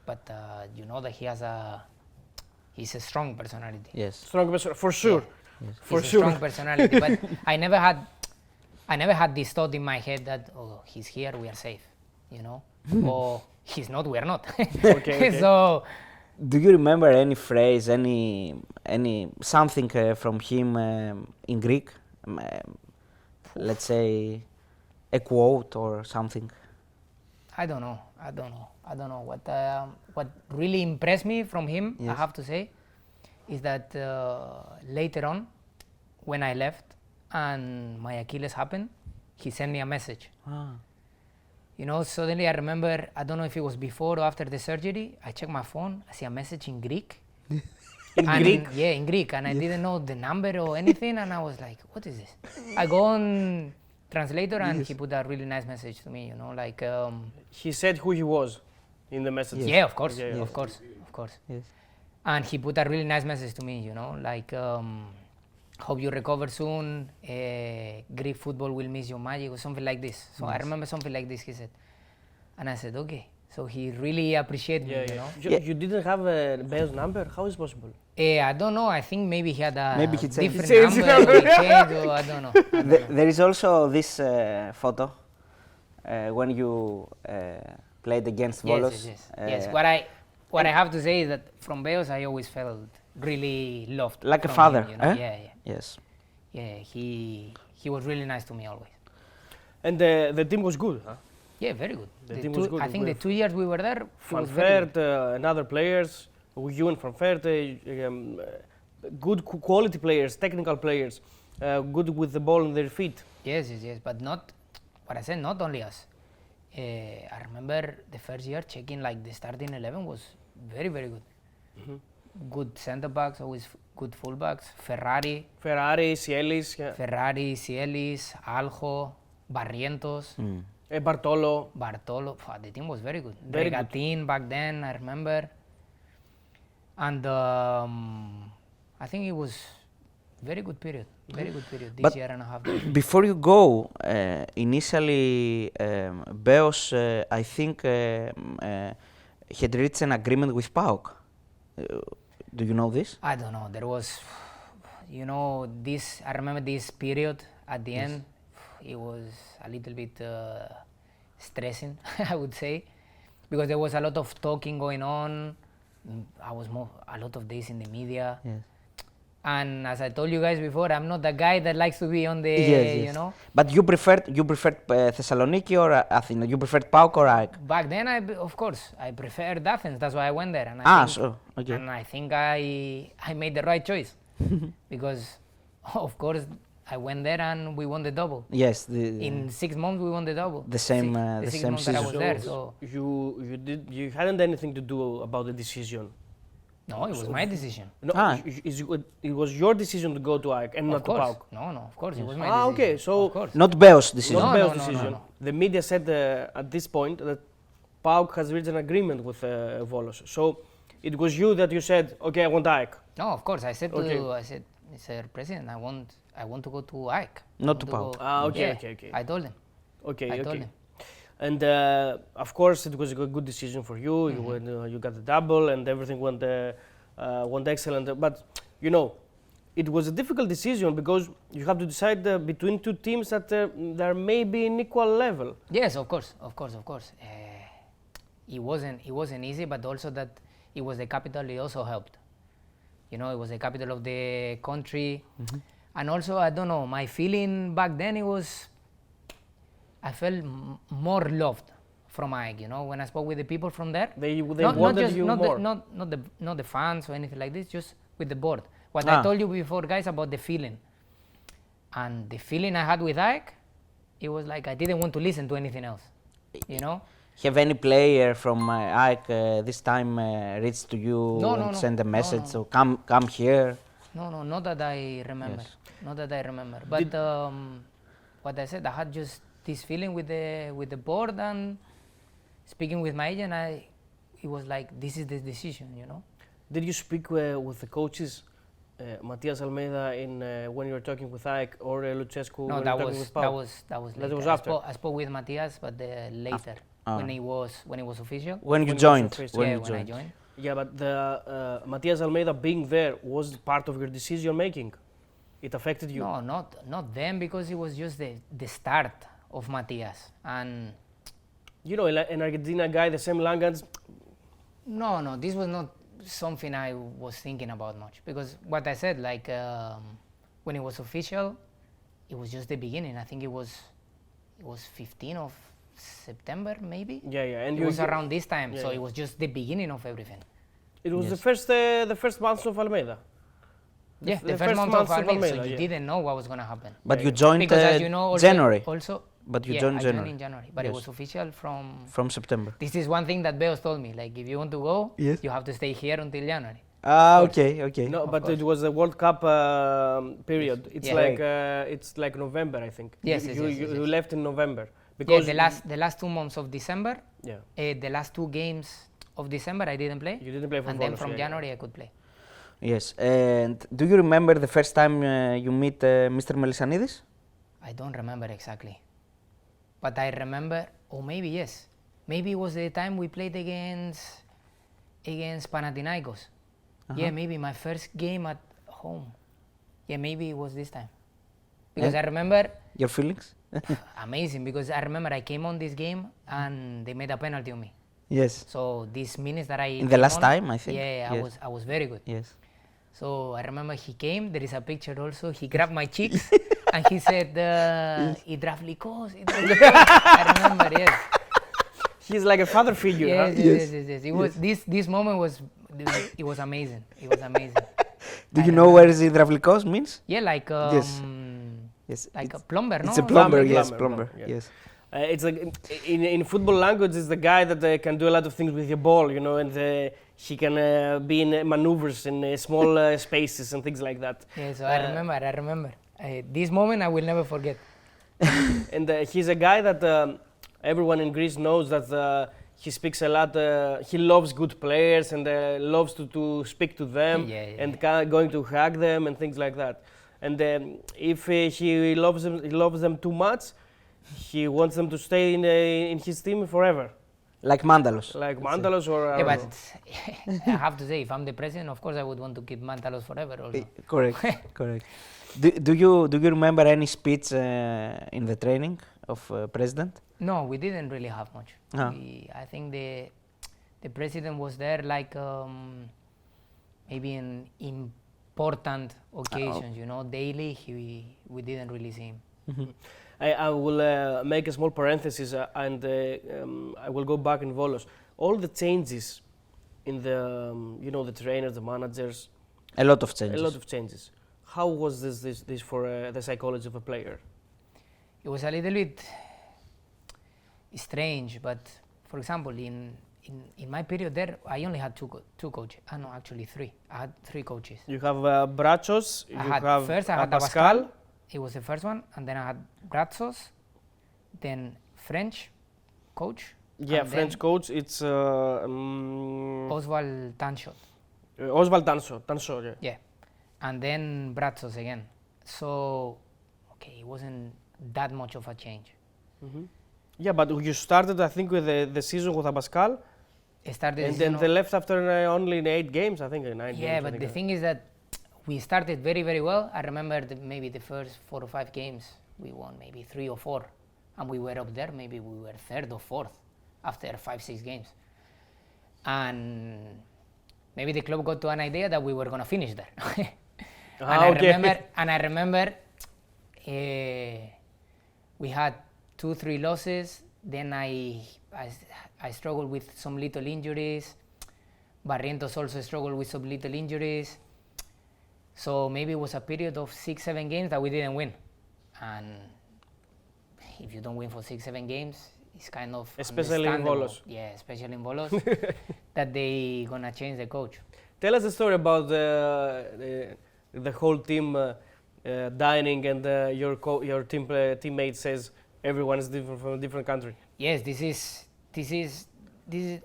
But you know that he's a strong personality. Yes. Strong person, for sure. Yes. For He's sure. a strong personality. But I never had this thought in my head that he's here, we are safe, you know, or he's not, we are not. Okay. So. Do you remember any phrase, any something from him in Greek? Let's say a quote or something. I don't know. What really impressed me from him, I Yes. have to say, is that later on, when I left and my Achilles happened, he sent me a message. You know, suddenly I remember, I don't know if it was before or after the surgery, I checked my phone, I see a message in Greek. In And Greek? Yeah, in Greek, and I didn't know the number or anything, and I was like, what is this? I go on translator and he put a really nice message to me, you know, like... He said who he was in the message. Yes. Yeah, of course, Yeah, of course. Yes. And he put a really nice message to me, you know, like, hope you recover soon, Greek football will miss your magic, or something like this. So I remember something like this he said. And I said, okay. So he really appreciated me, you know. You didn't have a Beo's number? How is it possible? I don't know, I think maybe he had a Maybe he changed. different He changed number, it. he changed, or I don't know. There is also this photo when you played against Volos. Yes. What I have to say is that from Beos I always felt really loved. Like a from father, him, you know? eh? Yeah. Yes. Yeah, he was really nice to me always. And the team was good, huh? Yeah, very good. The team was good. I think the 2 years we were there, it Van was very good. Fert and other players, you and Van Fert, good quality players, technical players, good with the ball on their feet. Yes, but not, what I said, not only us. I remember the first year checking like the starting 11 was very, very good. Good centre backs, always good full backs. Ferrari, Sielis, Cielis, Aljo, Barrientos, Bartolo. The team was very good. Very good. Regatin back then, I remember. And I think it was very good period this But year and a half. Before you go, initially Beos, I think, had reached an agreement with PAOK. Do you know this? I don't know. There was, you know, I remember this period at the end. It was a little bit stressing, I would say, because there was a lot of talking going on. I was a lot of days in the media. Yes. And as I told you guys before, I'm not the guy that likes to be on the, you know. But you preferred Thessaloniki or Athens? You preferred PAOK or AEK? Back then, of course, I preferred Athens. That's why I went there. And Okay. And I think I made the right choice because, of course, I went there and we won the double. Yes. In 6 months, we won the double. The same the 6 months that I was season. there. So You hadn't anything to do about the decision. no, it was my decision. No, it was your decision to go to AEK and not Of to course. PAOK. No, of course, it was my decision. Okay, so Of course. Not Beos' decision. not No, Beo's no, decision. no. The media said at this point that PAOK has reached an agreement with Volos. So it was you that you said, okay, I want AEK. No, of course. I said Okay. Mr. President, I want to go to AEK. Not to Paolo. Okay. I told him. Okay. I told him. And of course, it was a good decision for you. You got the double, and everything went excellent. But you know, it was a difficult decision because you have to decide between two teams that are maybe in equal level. Yes, of course. It wasn't easy, but also that it was the capital. It also helped. You know, it was the capital of the country, and also I don't know. My feeling back then I felt more loved from AEK. You know, when I spoke with the people from there, They wanted you more. Not the fans or anything like this, just with the board. What I told you before, guys, about the feeling. And the feeling I had with AEK, it was like I didn't want to listen to anything else. You know. Have any player from AEK this time reached to you and sent a message? So come here. No, not that I remember. Yes. Not that I remember. But what I said, I had just this feeling with the board, and speaking with my agent, it was like, this is the decision, you know. Did you speak with the coaches, Matias Almeda, when you were talking with AEK, or Lucescu? No, when that you were talking with Paolo? that was later. That was after. I spoke with Matias, but later, when it was official. When you joined. When I joined. Yeah, but the Matias Almeida being there was part of your decision making. It affected you. No, not them, because it was just the start of Matias. And you know, an Argentina guy, the same language. no, this was not something I was thinking about much, because what I said, like when it was official, it was just the beginning. I think it was 15 of September, maybe. Yeah, and it was around this time, Yeah, so yeah. it was just the beginning of everything. It was Yes. the first month of Almeida. Yeah, the first month of Almeida, so you didn't know what was going to happen. But Yeah, you yeah. joined Because as you know, also, January. But you yeah, joined I January. joined in January, but it Yes. was official From September. This is one thing that Beos told me, like, if you want to go, Yes. you have to stay here until January. Okay. No, but course. it was a World Cup period. It's Yeah. like November, I think. Yes, You left in November Yeah, because the last 2 months of December, yeah, the last 2 games of December I didn't play, you didn't play for and then Volos, from yeah, January I could play. Yes. And do you remember the first time you meet Mr. Melissanidis? I don't remember exactly, but I remember, or maybe yes, maybe it was the time we played against Panathinaikos. Yeah, maybe my first game at home. Yeah, maybe it was this time, because I remember Your feelings? amazing, because I remember I came on this game and they made a penalty on me. Yes. So these minutes that I In the came last on, time, I think. Yeah, Yes. I was very good. Yes. So I remember he came. There is a picture also. He grabbed my cheeks and he said, "Hydraulicos." I remember, yes. he's like a father figure. Yes, Huh? yes. It was this moment was it was amazing. It was amazing. Do you know where is Hydraulicos means? Yeah, like Yes. like It's- a plumber, no? It's a plumber, yes, Plumber, plumber. yeah. Yes. It's like in football language, it's the guy that can do a lot of things with the ball, you know, and he can be in maneuvers in small spaces and things like that. Yeah, so I remember. This moment I will never forget. And he's a guy that everyone in Greece knows that he speaks a lot. He loves good players and loves to speak to them Yeah. and going to hug them and things like that. And if he loves them too much, he wants them to stay in his team forever. Like Mandalos. Like Mandalos or Yeah, but I have to say, if I'm the president, of course I would want to keep Mantalos forever also. Correct. Correct. Do you remember any speech in the training of president? No, we didn't really have much. Ah. I think the president was there like maybe in important occasions, you know, daily. We didn't really see him. I will make a small parenthesis and I will go back in Volos. All the changes in the, the trainers, the managers. A lot of changes. A lot of changes. How was this for the psychology of a player? It was a little bit strange, but for example, in my period there, I only had two coaches. No, actually 3. I had 3 coaches. You have Bratsos, I had Abascal. It was the first one, and then I had Bratsos, then French coach, Yeah, And French then coach. It's Oswald Tanchot. Oswald Tanchot. Yeah. Yeah. And then Brazos again. So, okay, it wasn't that much of a change. Yeah, but you started, I think, with the season with Abascal, It started, and then they left after only 8 games, I think, 9 games. yeah, but the thing is that we started very, very well. I remember maybe the first 4 or 5 games, we won maybe 3 or 4. And we were up there, maybe we were 3rd or 4th after 5-6 games. And maybe the club got to an idea that we were going to finish there. I remember we had 2-3 losses. Then I struggled with some little injuries. Barrientos also struggled with some little injuries. So maybe it was a period of 6-7 games that we didn't win. And if you don't win for 6-7 games, it's kind of especially in Volos. Yeah, especially in Volos, that they gonna change the coach. Tell us the story about the whole team dining and your teammate says everyone is different from a different country. Yes, this is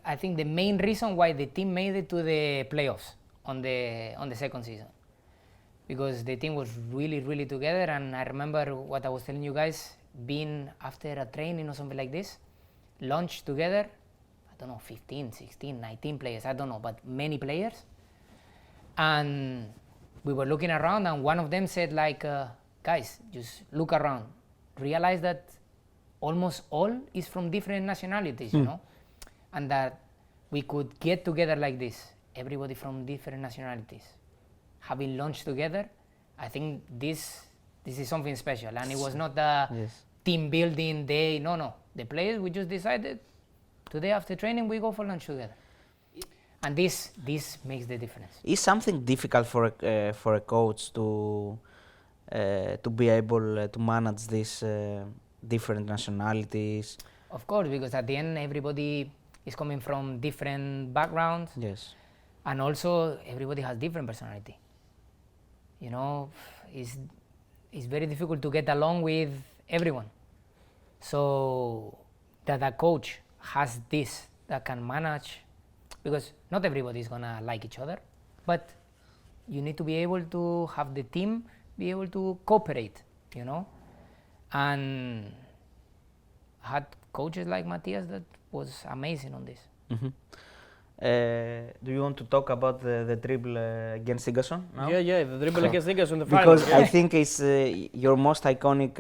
I think the main reason why the team made it to the playoffs on the second season, because the team was really, really together. And I remember what I was telling you guys, being after a training or something like this, lunch together, I don't know, 15, 16, 19 players, I don't know, but many players. And we were looking around, and one of them said like, guys, just look around, realize that almost all is from different nationalities, you know, and that we could get together like this, everybody from different nationalities, having lunch together. I think this is something special, and it was not a team building day. No. The players, we just decided today after training we go for lunch together, and this makes the difference. Is something difficult for a coach to be able to manage these different nationalities? Of course, because at the end everybody is coming from different backgrounds. Yes. And also everybody has different personality. You know, it's very difficult to get along with everyone. So that a coach has this that can manage, because not everybody is gonna like each other, but you need to be able to have the team be able to cooperate, you know. And had coaches like Matthias that was amazing on this. Do you want to talk about the dribble against Sigason now? Yeah, the dribble against Sigason in the final. Because I think it's your most iconic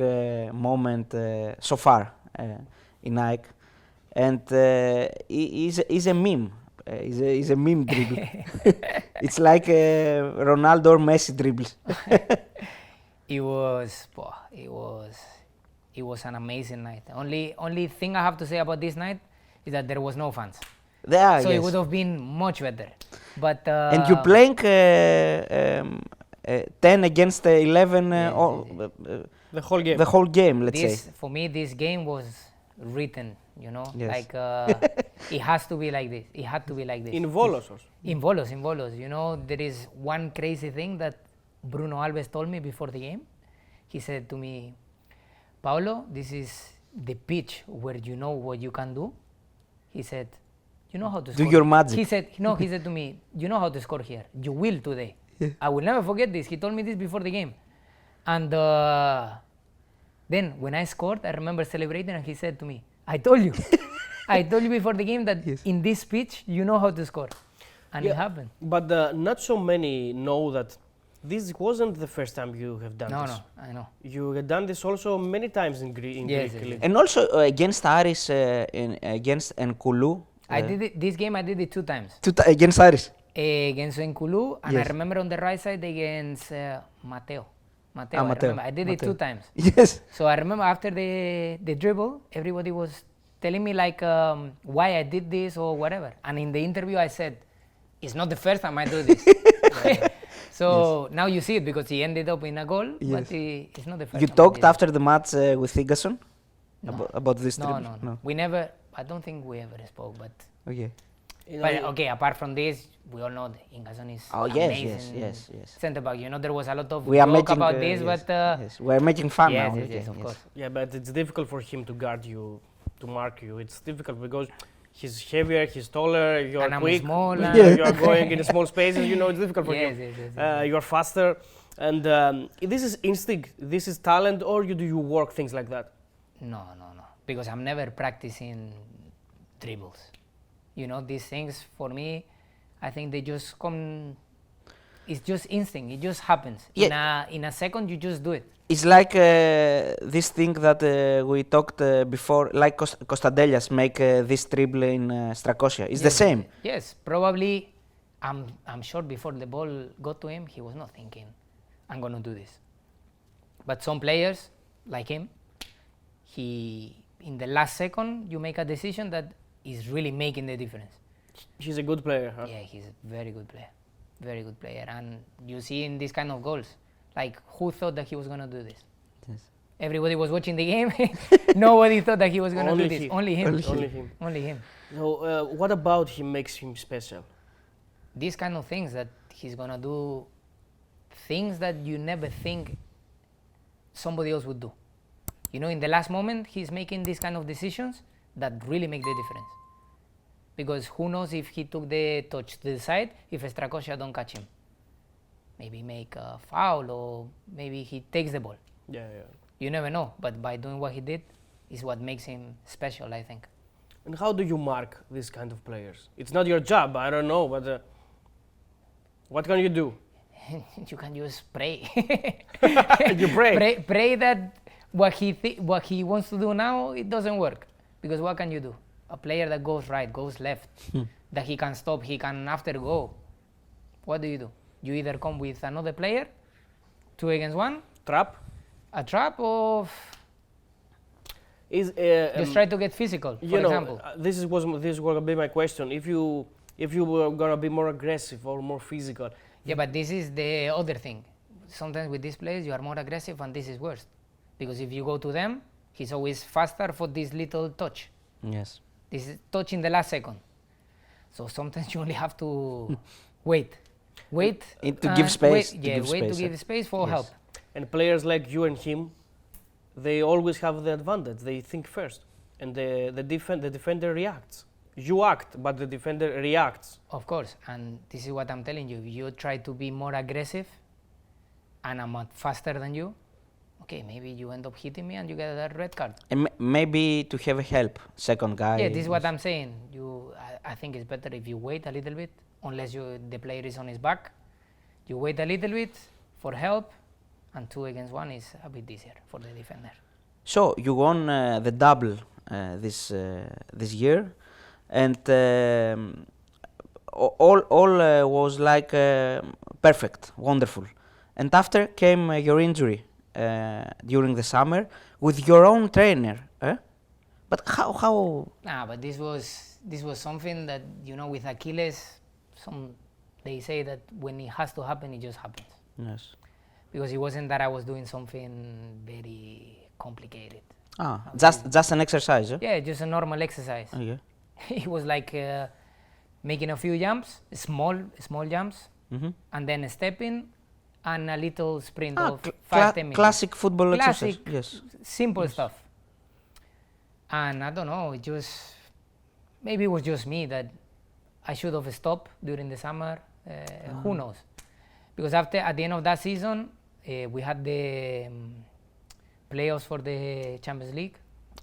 moment so far in Nike, and is a meme. Is a meme dribble. It's like Ronaldo or Messi dribbles. It was an amazing night. Only thing I have to say about this night is that there was no fans. So it would have been much better. But and you playing 10 against 11 the whole game. The whole game, let's say. For me, this game was written. You know, like it has to be like this. It had to be like this. In Volos also. In Volos. You know, there is one crazy thing that Bruno Alves told me before the game. He said to me, Paolo, this is the pitch where you know what you can do. He said, you know how to score. Do your magic. He said to me, you know how to score here. You will today. I will never forget this. He told me this before the game. And then when I scored, I remember celebrating, and he said to me, I told you before the game that in this pitch, you know how to score. And it happened. But not so many know that this wasn't the first time you have done this. No, I know. You have done this also many times in Greek. Yes. And also against Aris, against Enkulu. I did it, this game I did it 2 times. Against Aris? Against Enkulu, and I remember on the right side against Mateo. I did it 2 times. Yes. So I remember after the dribble, everybody was telling me like why I did this or whatever. And in the interview I said, it's not the first time I do this. So now you see it because he ended up in a goal, but it's not the first time. You talked after the match with Sigason about this dribble? No. We never, I don't think we ever spoke, but... Okay. But okay, apart from this, we all know that Ingason is amazing. Yes. Centre back. You know, there was a lot of we are talk making, about this, but we are making fun now. Yes, of course. Yeah, but it's difficult for him to guard you to mark you? It's difficult because he's heavier, he's taller, you are And I'm quick, small, you are going in small spaces, you know, it's difficult for Yes, you. yes, yes, yes. You are faster, and this is instinct, this is talent, or do you work things like that? No, because I'm never practicing dribbles. You know, these things for me, I think they just come. It's just instinct. It just happens. Yeah. In a second, you just do it. It's like this thing that we talked before, like Kostadelias make this dribble in Strakosia. It's the same. Yes, probably. I'm sure before the ball got to him, he was not thinking, I'm gonna do this. But some players, like him, in the last second, you make a decision that is really making the difference. He's a good player, huh? Yeah, he's a very good player. Very good player. And you see in these kind of goals, like who thought that he was going to do this? Yes. Everybody was watching the game. Nobody thought that he was going to do this. he. Only him. Only him. Only him. So, what about him makes him special? These kind of things that he's going to do, things that you never think somebody else would do. You know, in the last moment, he's making these kind of decisions that really make the difference. Because who knows if he took the touch to the side, if Strakosia don't catch him. Maybe make a foul, or maybe he takes the ball. Yeah. You never know, but by doing what he did is what makes him special, I think. And how do you mark these kind of players? It's not your job, I don't know, but what can you do? You can just pray. You pray? Pray that what he wants to do now, it doesn't work. Because what can you do? A player that goes right, goes left, that he can stop, he can after go. What do? You either come with another player, 2 against 1, Trap? a trap, or Is just try to get physical, for example. This was going to be my question. If you were going to be more aggressive or more physical. Yeah, but this is the other thing. Sometimes with these players, you are more aggressive, and this is worse. Because if you go to them, he's always faster for this little touch. Yes. This is touch in the last second. So sometimes you only have to wait. To give space. To give space for help. And players like you and him, they always have the advantage. They think first, and the defender reacts. You act, but the defender reacts. Of course, and this is what I'm telling you. If you try to be more aggressive, and I'm faster than you, okay, maybe you end up hitting me and you get that red card. And maybe to have a help, second guy. Yeah, this is what I'm saying. I think it's better if you wait a little bit, unless the player is on his back. You wait a little bit for help, and 2 against 1 is a bit easier for the defender. So you won the double this year, and all was like perfect, wonderful. And after came your injury during the summer with your own trainer. But how? But this was something that, you know, with Achilles, they say that when it has to happen, it just happens. Yes. Because it wasn't that I was doing something very complicated. Just an exercise. Yeah, just a normal exercise. Okay. It was like making a few jumps, small jumps, and then stepping, and a little sprint of 5-10 minutes. Classic football exercise. Yes. Simple stuff. And I don't know, maybe it was just me that I should have stopped during the summer. Who knows? Because at the end of that season, we had the playoffs for the Champions League.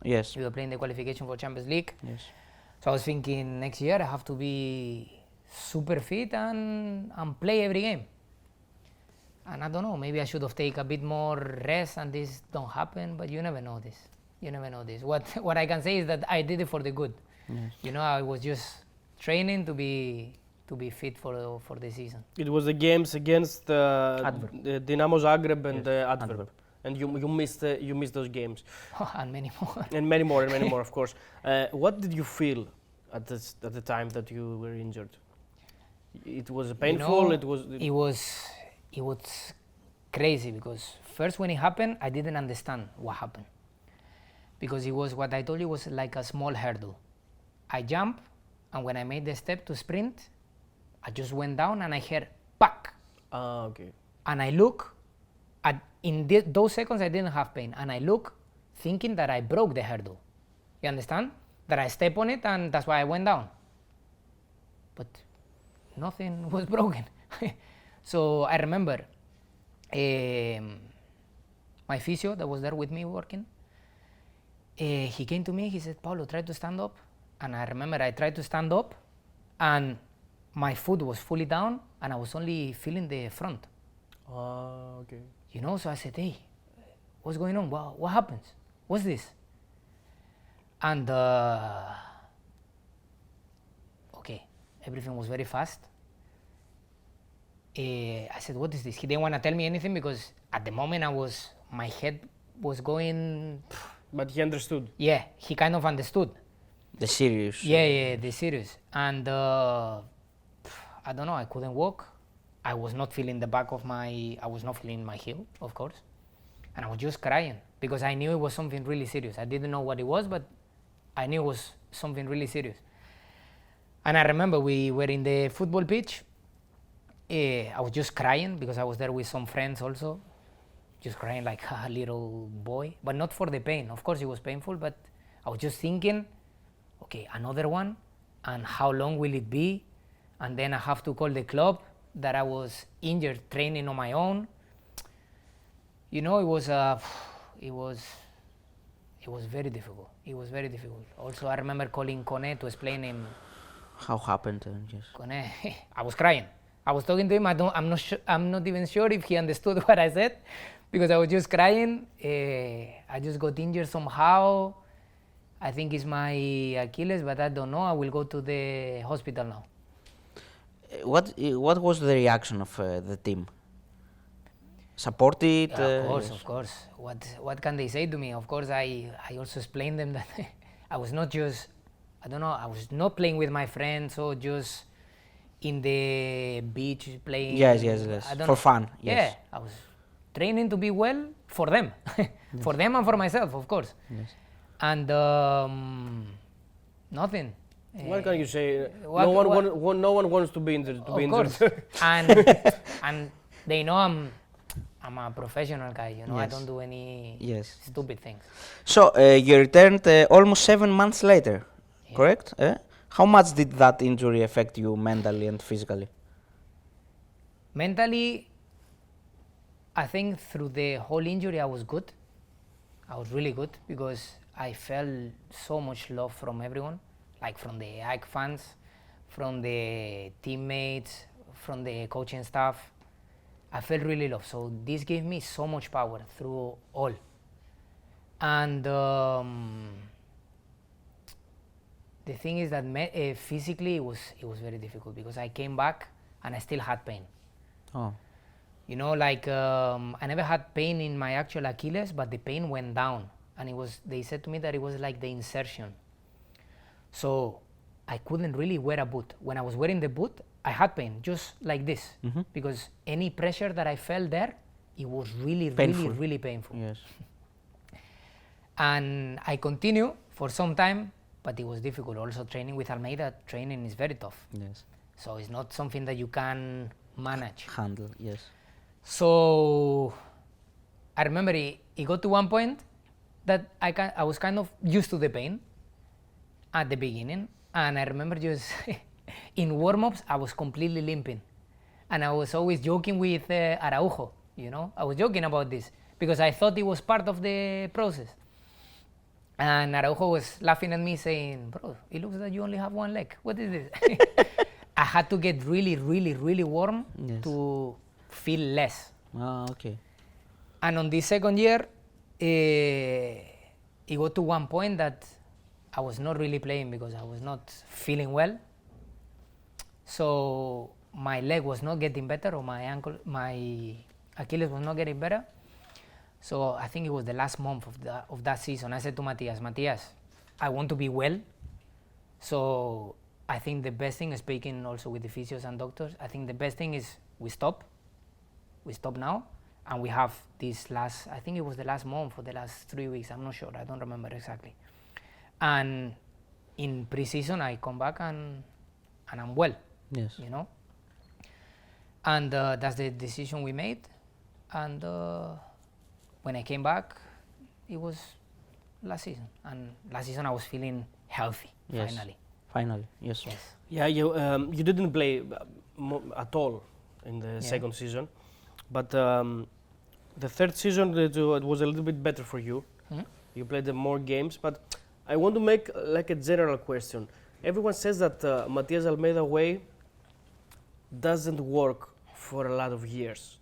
Yes. We were playing the qualification for Champions League. Yes. So I was thinking next year I have to be super fit and play every game. And I don't know, maybe I should have taken a bit more rest and this don't happen, but you never know this. What I can say is that I did it for the good. Yes. You know, I was just training to be fit for the season. It was the games against Dinamo Zagreb and Adverb. And you missed those games. And many more. And many more, of course. What did you feel at the time that you were injured? It was painful. You know, it was crazy because first when it happened, I didn't understand what happened. Because it was what I told you was like a small hurdle. I jumped, and when I made the step to sprint, I just went down and I heard pack. Okay. And I look, those seconds I didn't have pain, and I look thinking that I broke the hurdle. You understand? That I step on it and that's why I went down. But nothing was broken. So I remember my physio that was there with me working, he came to me, he said, Paolo, try to stand up. And I remember I tried to stand up and my foot was fully down and I was only feeling the front. Okay. You know, so I said, hey, what's going on? What happens? What's this? And okay, everything was very fast. I said, what is this? He didn't want to tell me anything because at the moment my head was going. But he understood. Yeah, he kind of understood. The serious. Yeah, the serious. And I don't know, I couldn't walk. I was not feeling I was not feeling my heel, of course. And I was just crying because I knew it was something really serious. I didn't know what it was, but I knew it was something really serious. And I remember we were in the football pitch. I was just crying because I was there with some friends also. Just crying like a little boy, but not for the pain. Of course it was painful, but I was just thinking, okay, another one, and how long will it be? And then I have to call the club that I was injured training on my own. You know, it was very difficult. It was very difficult. Also, I remember calling Kone to explain him. How happened? Yes. Kone, I was crying. I was talking to him. I'm not even sure if he understood what I said, because I was just crying. I just got injured somehow. I think it's my Achilles, but I don't know. I will go to the hospital now. What was the reaction of the team? Supported? Of course. What can they say to me? Of course, I also explained them that I was not just, I was not playing with my friends or just in the beach playing. Yes. For fun. Yes. Yeah, I was training to be well for them, for them and for myself, of course. Yes. And nothing. What can you say? What- No one wants to be injured. Of course. and they know I'm a professional guy, you know. I Yes. don't do any Yes. stupid things. So you returned almost 7 months later, Yeah. correct? How much did that injury affect you mentally and physically? Mentally, I think through the whole injury I was good. I was really good because I felt so much love from everyone, like from the AEK fans, from the teammates, from the coaching staff. I felt really loved. So this gave me so much power through all. And the thing is that physically it was very difficult because I came back and I still had pain. Oh. You know, like I never had pain in my actual Achilles, but the pain went down, and they said to me that it was like the insertion. So I couldn't really wear a boot. When I was wearing the boot, I had pain, just like this, because any pressure that I felt there, it was really painful. Yes. And I continued for some time, but it was difficult. Also training with Almeida, training is very tough. Yes. So it's not something that you can manage. Handle. Yes. So I remember it got to one point that I was kind of used to the pain at the beginning, and I remember just in warm-ups I was completely limping, and I was always joking with Araujo, you know. I was joking about this because I thought it was part of the process, and Araujo was laughing at me saying, bro, it looks like you only have one leg, what is this? I had to get really warm to feel less. Ah, okay. And on this second year, it got to one point that I was not really playing because I was not feeling well. So my leg was not getting better, or my Achilles was not getting better. So I think it was the last month of that season. I said to Matthias, I want to be well. So I think the best thing, speaking also with the physios and doctors, I think the best thing is we stop now, and we have this last, I think it was the last month or the last 3 weeks, I'm not sure, I don't remember exactly. And in pre-season I come back and I'm well, Yes. you know. And that's the decision we made. And when I came back, it was last season. And last season I was feeling healthy, Yes. Finally, yes. Yeah, you didn't play at all in the second season, but the third season it was a little bit better for you. You played more games, but I want to make like a general question. Everyone says that Matias Almeida way doesn't work for a lot of years.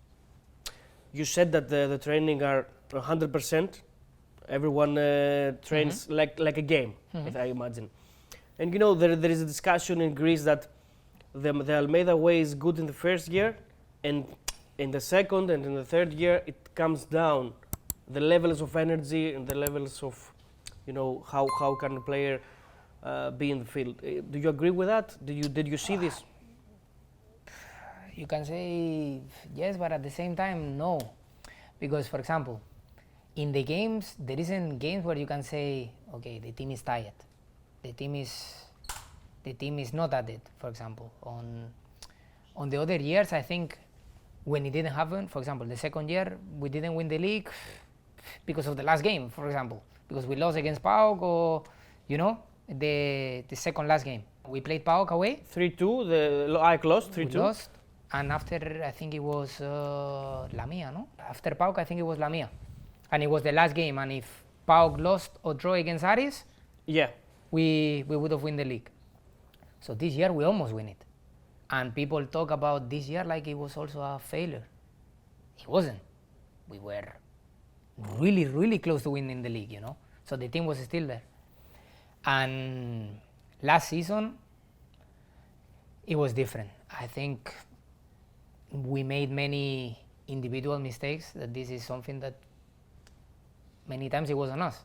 You said that the training are 100%. Everyone trains like a game, if I imagine. And you know, there is a discussion in Greece that the Almeida way is good in the first year, and in the second and in the third year it comes down. The levels of energy and the levels of, you know, how can a player be in the field. Do you agree with that? Did you see this? You can say yes, but at the same time, no. Because, for example, in the games, there isn't games where you can say, okay, the team is tired. The team is not at it, for example. On the other years, I think when it didn't happen, for example, the second year, we didn't win the league because of the last game, for example. Because we lost against PAOK or, you know, the second last game. We played PAOK away. 3-2, I lost 3-2. We lost. And after, I think it was Lamia, no? After PAOK, I think it was Lamia. And it was the last game. And if PAOK lost or draw against Aris, yeah, we would have won the league. So this year, we almost win it. And people talk about this year like it was also a failure. It wasn't. We were really, really close to winning the league, you know? So the team was still there. And last season, it was different. I think we made many individual mistakes, that this is something that many times it was on us,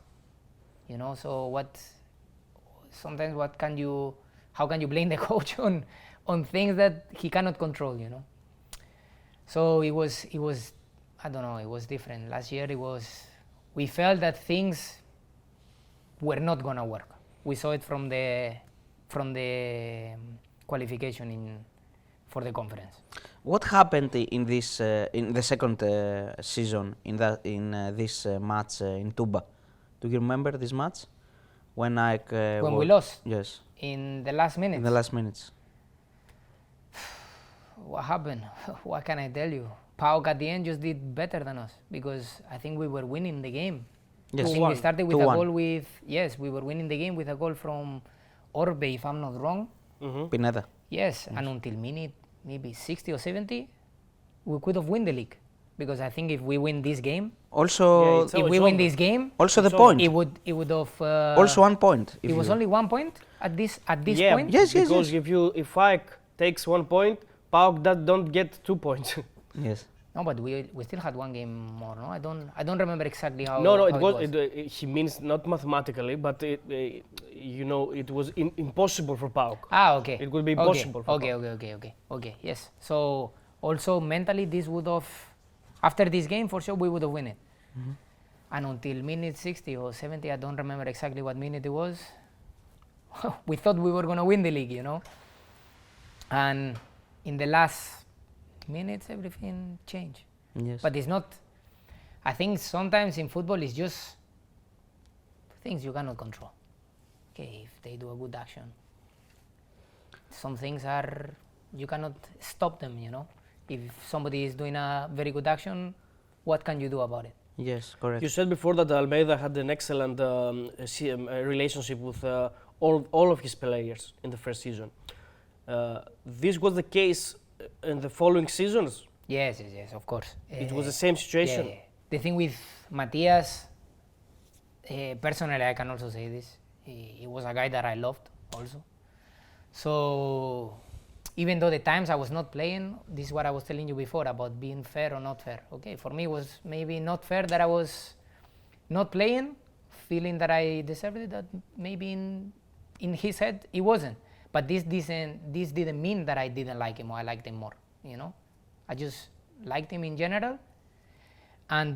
you know. So sometimes how can you blame the coach on things that he cannot control, you know. So it was I don't know, it was different. Last year we felt that things were not gonna work. We saw it from the qualification for the conference. What happened in this in the second season in this match in Tuba? Do you remember this match when we lost? Yes. In the last minutes. In the last minutes. What happened? What can I tell you? PAOK at the end just did better than us because I think we were winning the game. Yes. I think we started with 2-1. a goal with we were winning the game with a goal from Orbe, if I'm not wrong. Pineda. Yes, and until minute maybe 60 or 70, we could have won the league. Because I think if we win this game, Also, if we win this game, also the point. It would have. Also 1 point. It was only 1 point at this yeah, point. Yes, yes, because yes. if AEK takes 1 point, PAOK don't get 2 points. Yes. No, but we still had 1 game more. No, I don't remember exactly how. No, how it was. was. He means not mathematically, but you know, it was impossible for PAOK. Ah, okay. It would be impossible. For Okay. Yes. So also mentally, this would have. After this game, for sure, we would have won it. And until minute 60 or 70, I don't remember exactly what minute it was, we thought we were going to win the league, you know. And in the last minutes, everything changed. Yes. But it's not, I think sometimes in football, it's just things you cannot control. Okay, if they do a good action, some things are, you cannot stop them, you know. If somebody is doing a very good action, what can you do about it? Yes, correct. You said before that Almeida had an excellent relationship with all of his players in the first season. This was the case in the following seasons? Yes, of course. It was the same situation? Yeah. The thing with Matias, personally I can also say this, he was a guy that I loved also. So even though the times I was not playing, this is what I was telling you before about being fair or not fair. Okay, for me it was maybe not fair that I was not playing, feeling that I deserved it, that maybe in his head it wasn't. But this didn't mean that I didn't like him or I liked him more, you know. I just liked him in general. And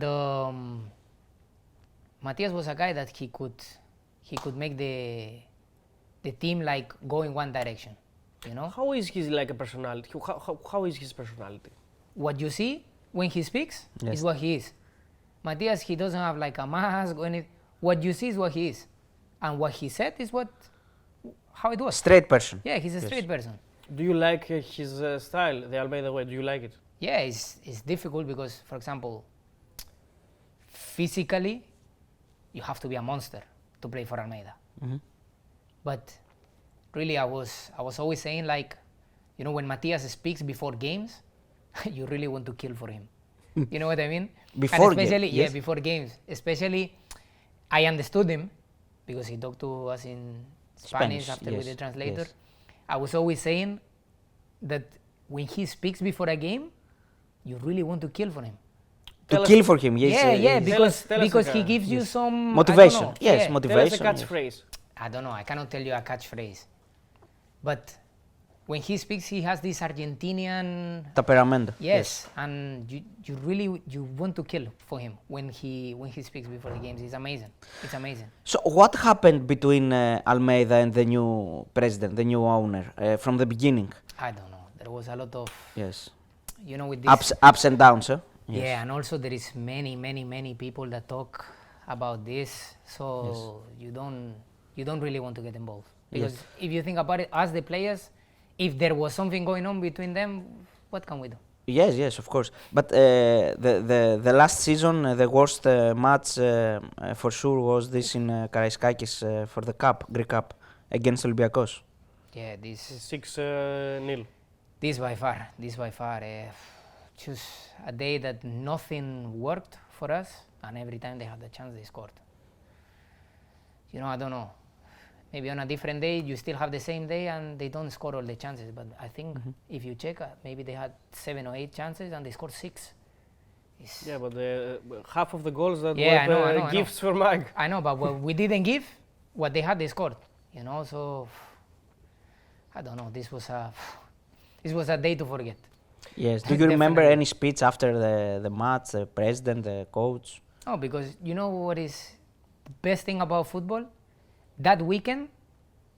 Matias was a guy that he could make the team like go in one direction. You know? How is his like a personality? How is his personality? What you see when he speaks is what he is. Matias, he doesn't have like a mask or anything. what you see is what he is, and what he said is how it was. Straight person. Yeah, he's a straight person. Do you like his style, the Almeida way? Do you like it? Yeah, it's difficult because, for example, physically, you have to be a monster to play for Almeida. Mm-hmm. But really, I was always saying, like, you know, when Matias speaks before games, you really want to kill for him. You know what I mean? Before and especially, games, yes. yeah, before games. Especially, I understood him because he talked to us in Spanish after yes, with the translator. yes. I was always saying that when he speaks before a game, you really want to kill for him. To kill for him, yes. Yeah, because he gives you some motivation. I don't know, Yes, yeah. motivation. Tell us a catchphrase. I don't know, I cannot tell you a catchphrase. But when he speaks, he has this Argentinian... Temperamento. Yes, and you really want to kill for him when he speaks before the games. It's amazing. It's amazing. So what happened between Almeida and the new president, the new owner, from the beginning? I don't know. There was a lot of... Yes. You know, with this... Ups and downs, huh? Yes. Yeah, and also there is many people that talk about this, so Yes. you don't really want to get involved. Because if you think about it, as the players, if there was something going on between them, what can we do? Yes, of course. But the last season, the worst match for sure was this in Karaiskakis for the cup, Greek Cup, against Olympiakos. Yeah, this 6-0. This by far, just a day that nothing worked for us, and every time they had the chance, they scored. You know, I don't know. Maybe on a different day, you still have the same day and they don't score all the chances. But I think if you check, maybe they had 7 or 8 chances and they scored 6. Yeah, but half of the goals that Yeah, I were know, gifts for Mike. I know, but what we didn't give, what they had, they scored. You know, so I don't know. This was a day to forget. Yes. Do you remember any speech after the match, the president, the coach? No, because you know what is the best thing about football? That weekend,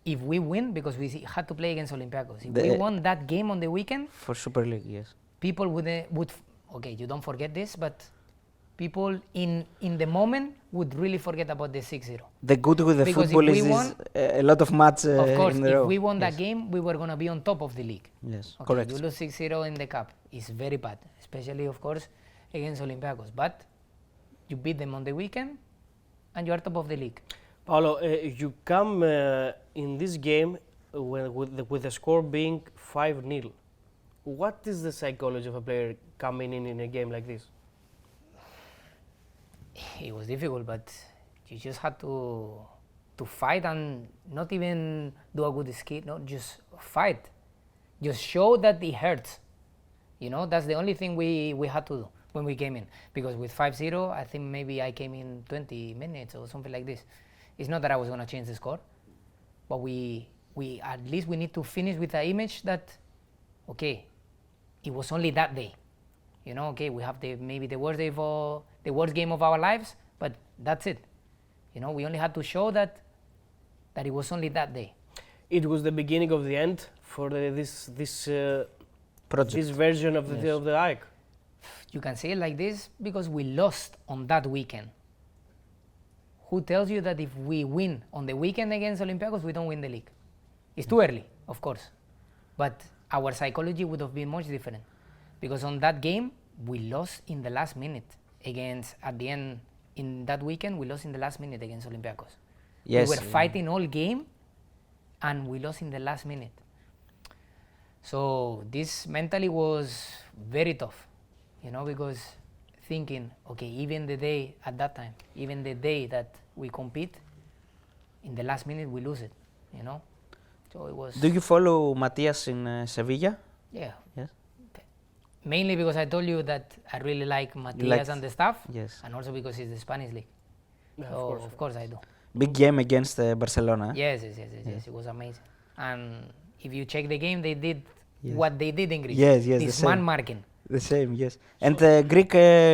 if we win, because we had to play against Olympiacos, if we won that game on the weekend, For Super League, yes. people would okay, you don't forget this, but people in the moment would really forget about the 6-0. The good with the Because football if is we won, a lot of matches of course, in a if row. we won that Yes. game, we were going to be on top of the league. Yes, Okay, correct. you lose 6-0 in the cup. It's very bad, especially, of course, against Olympiacos. But you beat them on the weekend, and you are top of the league. Paolo, you come in this game with the score being 5-0. What is the psychology of a player coming in a game like this? It was difficult, but you just had to fight and not even do a good skill, no, just fight. Just show that it hurts. You know, that's the only thing we had to do when we came in. Because with 5-0, I think maybe I came in 20 minutes or something like this. It's not that I was going to change the score, but we at least we need to finish with the image that, okay, it was only that day. You know, okay, we have maybe the worst game of our lives, but that's it. You know, we only had to show that it was only that day. It was the beginning of the end for this Project. this version of the AEK. You can say it like this because we lost on that weekend. Who tells you that if we win on the weekend against Olympiacos, we don't win the league? It's too early, of course. But our psychology would have been much different. Because on that game, we lost in the last minute at the end, in that weekend, we lost in the last minute against Olympiacos. Yes. We were fighting all game, and we lost in the last minute. So this mentally was very tough, you know, because thinking, okay, even the day at that time, even the day that we compete, in the last minute we lose it, you know. So it was. Do you follow Matias in Sevilla? Yeah. Yes. Mainly because I told you that I really like Matias and the staff, Yes. and also because it's the Spanish league. Yeah, So of course I do. Big game against Barcelona. Yes, it was amazing. And if you check the game, they did Yes. what they did in Greece. Yes, the This same. man marking. The same, yes. And Greek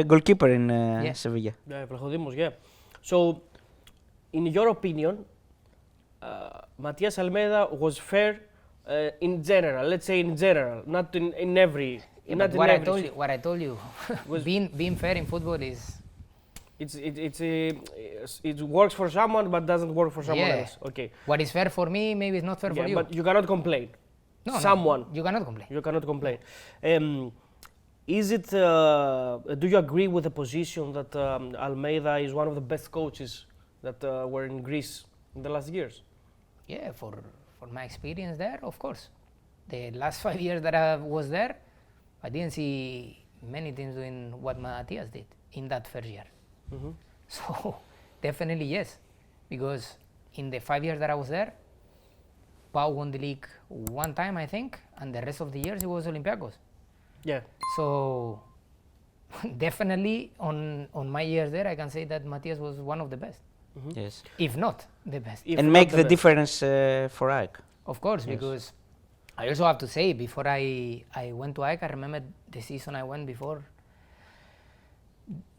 goalkeeper in Sevilla. Yeah, Vlachodimos, yeah. So, in your opinion, Matias Almeida was fair in general. Let's say in general, not in every. Yeah, not but in what every I told you, was being fair in football is It works for someone but doesn't work for someone else. Okay. What is fair for me, maybe it's not fair for you. But you cannot complain. No, someone. you cannot complain. You cannot complain. Is it? Do you agree with the position that Almέιδα is one of the best coaches that were in Greece in the last years? Yeah, for my experience there, of course. The last 5 years that I was there, I didn't see many teams doing what Matthias did in that first year. Mm-hmm. So definitely yes, because in the 5 years that I was there, Pau won the league 1 time, I think, and the rest of the years it was Olympiacos. Yeah. So definitely on my years there, I can say that Matthias was one of the best. Mm-hmm. Yes. If not the best. If And not make the best. difference for AEK. Of course, Yes. because I also have to say, before I went to AEK, I remember the season I went before.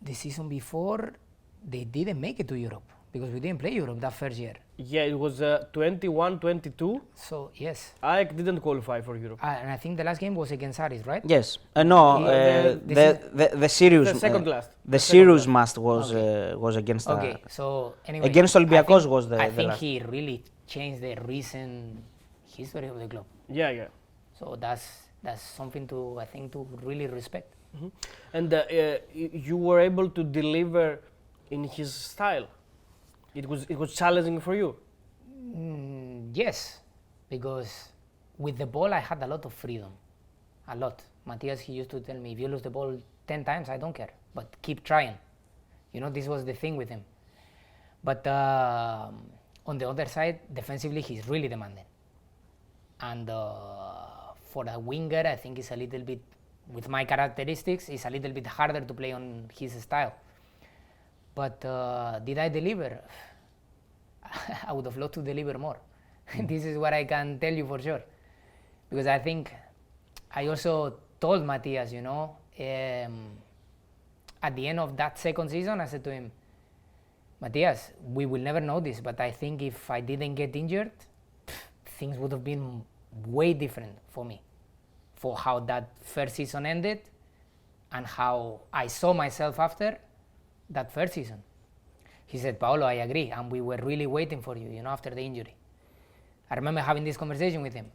The season before, they didn't make it to Europe because we didn't play Europe that first year. Yeah, it was 21-22. So yes, AEK didn't qualify for Europe. and I think the last game was against Aris, right? Yes. No, the series. The second last. The series must was against. Okay, so anyway, Against Olympiacos was I the think last. he really changed the recent history of the club. Yeah, yeah. So that's something to I think to really respect. Mm-hmm. And you were able to deliver in his style. It was challenging for you. Yes, because with the ball I had a lot of freedom, a lot. Matthias, he used to tell me, if you lose the ball 10 times, I don't care, but keep trying. You know, this was the thing with him. But on the other side, defensively, he's really demanding. And for a winger, I think it's a little bit, with my characteristics, it's a little bit harder to play on his style. But did I deliver? I would have loved to deliver more. This is what I can tell you for sure. Because I think I also told Matthias, you know, at the end of that second season, I said to him, Matthias, we will never know this, but I think if I didn't get injured, things would have been way different for me. For how that first season ended and how I saw myself after that first season. He said, Paolo, I agree, and we were really waiting for you, you know, after the injury. I remember having this conversation with him.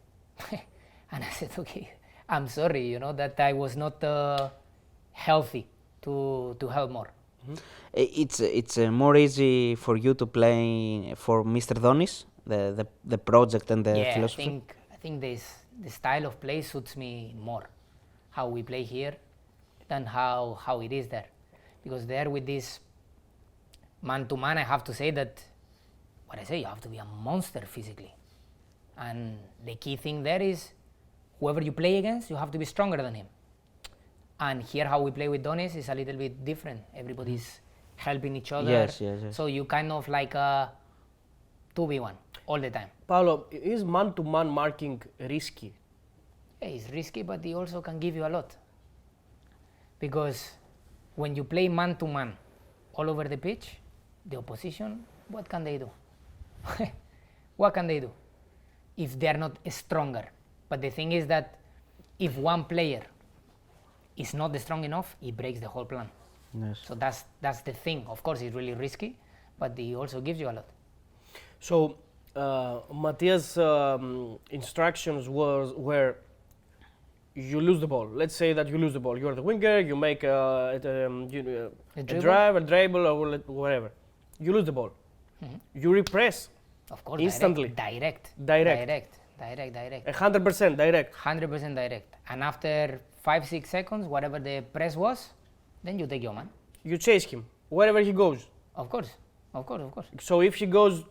And I said, okay, I'm sorry, you know, that I was not healthy to help more. Mm-hmm. It's more easy for you to play for Mr. Donis, the project and the philosophy? I think the style of play suits me more, how we play here than how it is there. Because there with this man-to-man, I have to say that, what I say, you have to be a monster physically. And the key thing there is, whoever you play against, you have to be stronger than him. And here how we play with Donis is a little bit different. Everybody's helping each other. Yes. So you kind of like a 2v1 all the time. Paolo, is man-to-man marking risky? Yeah, it's risky, but he also can give you a lot. Because when you play man-to-man all over the pitch, the opposition, what can they do? What can they do if they are not stronger? But the thing is that if one player is not strong enough, it breaks the whole plan. Yes. So that's the thing. Of course, it's really risky, but he also gives you a lot. So Matthias' instructions were you lose the ball. Let's say that you lose the ball. You're the winger. You make a drive, a dribble, or whatever. You lose the ball. Mm-hmm. You repress. Of course, instantly. Direct. 100% direct. 100% direct. And after 5-6 seconds, whatever the press was, then you take your man. You chase him wherever he goes. Of course. So if he goes.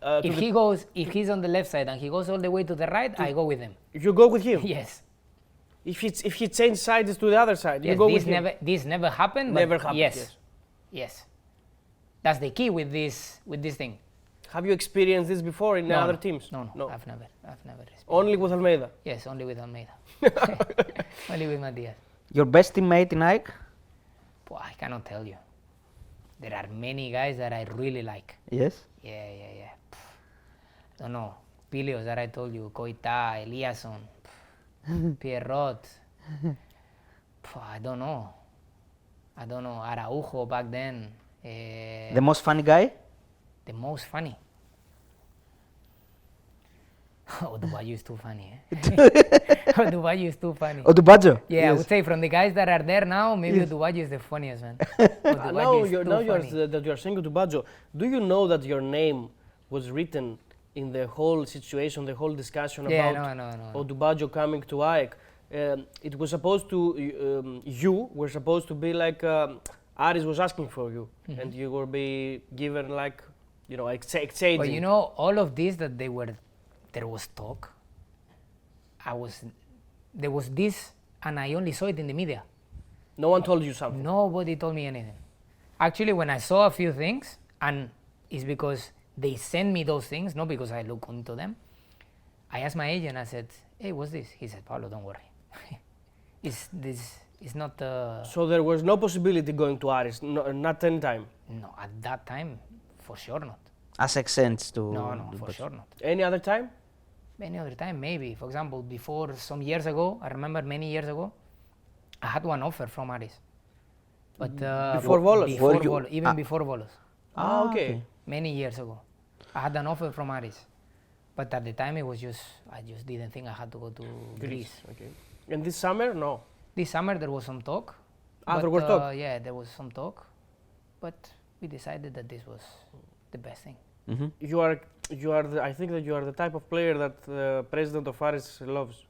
If he's on the left side and he goes all the way to the right, I go with him. You go with him. Yes. If he changes sides to the other side, yes, you go with him. This never happened. Never happened. Yes. That's the key with this thing. Have you experienced this before in other teams? No. I've never. Only with Almέιδα. Yes, only with Alméida. Only with Matthias. Your best teammate in AEK? Well, I cannot tell you. There are many guys that I really like. Yes. Yeah. I don't know. Pilios that I told you, Koita, Eliasson, Pierrot. I don't know. Araujo back then. The most funny guy? The most funny. Odubajo is too funny. Odubajo is too funny. Odubajo? Yeah, Yes. I would say from the guys that are there now, maybe Odubajo is the funniest one. Odubajo is too funny. That you are saying Odubajo, do you know that your name was written in the whole situation, the whole discussion about no. Odubajo coming to AEK? It was supposed to, you were supposed to be like Aris was asking for you, and you will be given like, you know, exchanging. But you know, all of this that there was talk. There was this, and I only saw it in the media. No one told you something? Nobody told me anything. Actually, when I saw a few things, and it's because they sent me those things, not because I look into them, I asked my agent, I said, hey, what's this? He said, Paolo, don't worry. It's not... So there was no possibility going to Aris, not any time? No, at that time, for sure not. As exchange to... No, for sure not. Any other time? Any other time, maybe. For example, before some years ago, I remember many years ago, I had one offer from Aris. But before Volos? Before Volos, even before Volos. Ah, okay. Many years ago. I had an offer from Aris. But at the time, it was just, I just didn't think I had to go to Greece. Okay. And this summer, no? This summer, there was some talk. There was talk? Yeah, there was some talk. But we decided that this was the best thing. Mm-hmm. I think that you are the type of player that the president of Aris loves.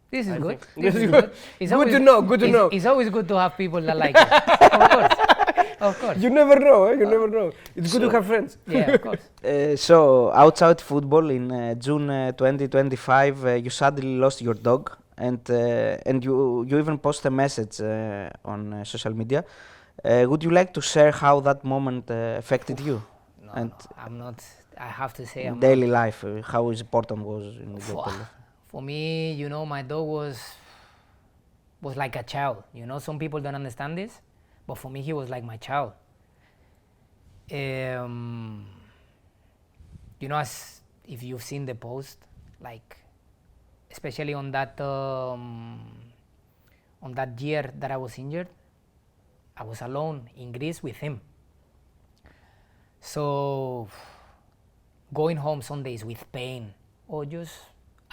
This is good. think. This is good. It's Good always- to know, good to know. It's always good to have people that like you. Of course. Of course. You never know, you never know. It's good to have friends. Yeah, of course. So, outside football, in June 2025, you suddenly lost your dog, and you even post a message on social media. Would you like to share how that moment affected you? No, And no, I'm not. I have to say, in I'm daily life, how important was in your not. daily life? For me, you know, my dog was like a child. You know, some people don't understand this, but for me, he was like my child. You know, as if you've seen the post, like, especially on that year that I was injured, I was alone in Greece with him. So, going home some days with pain or just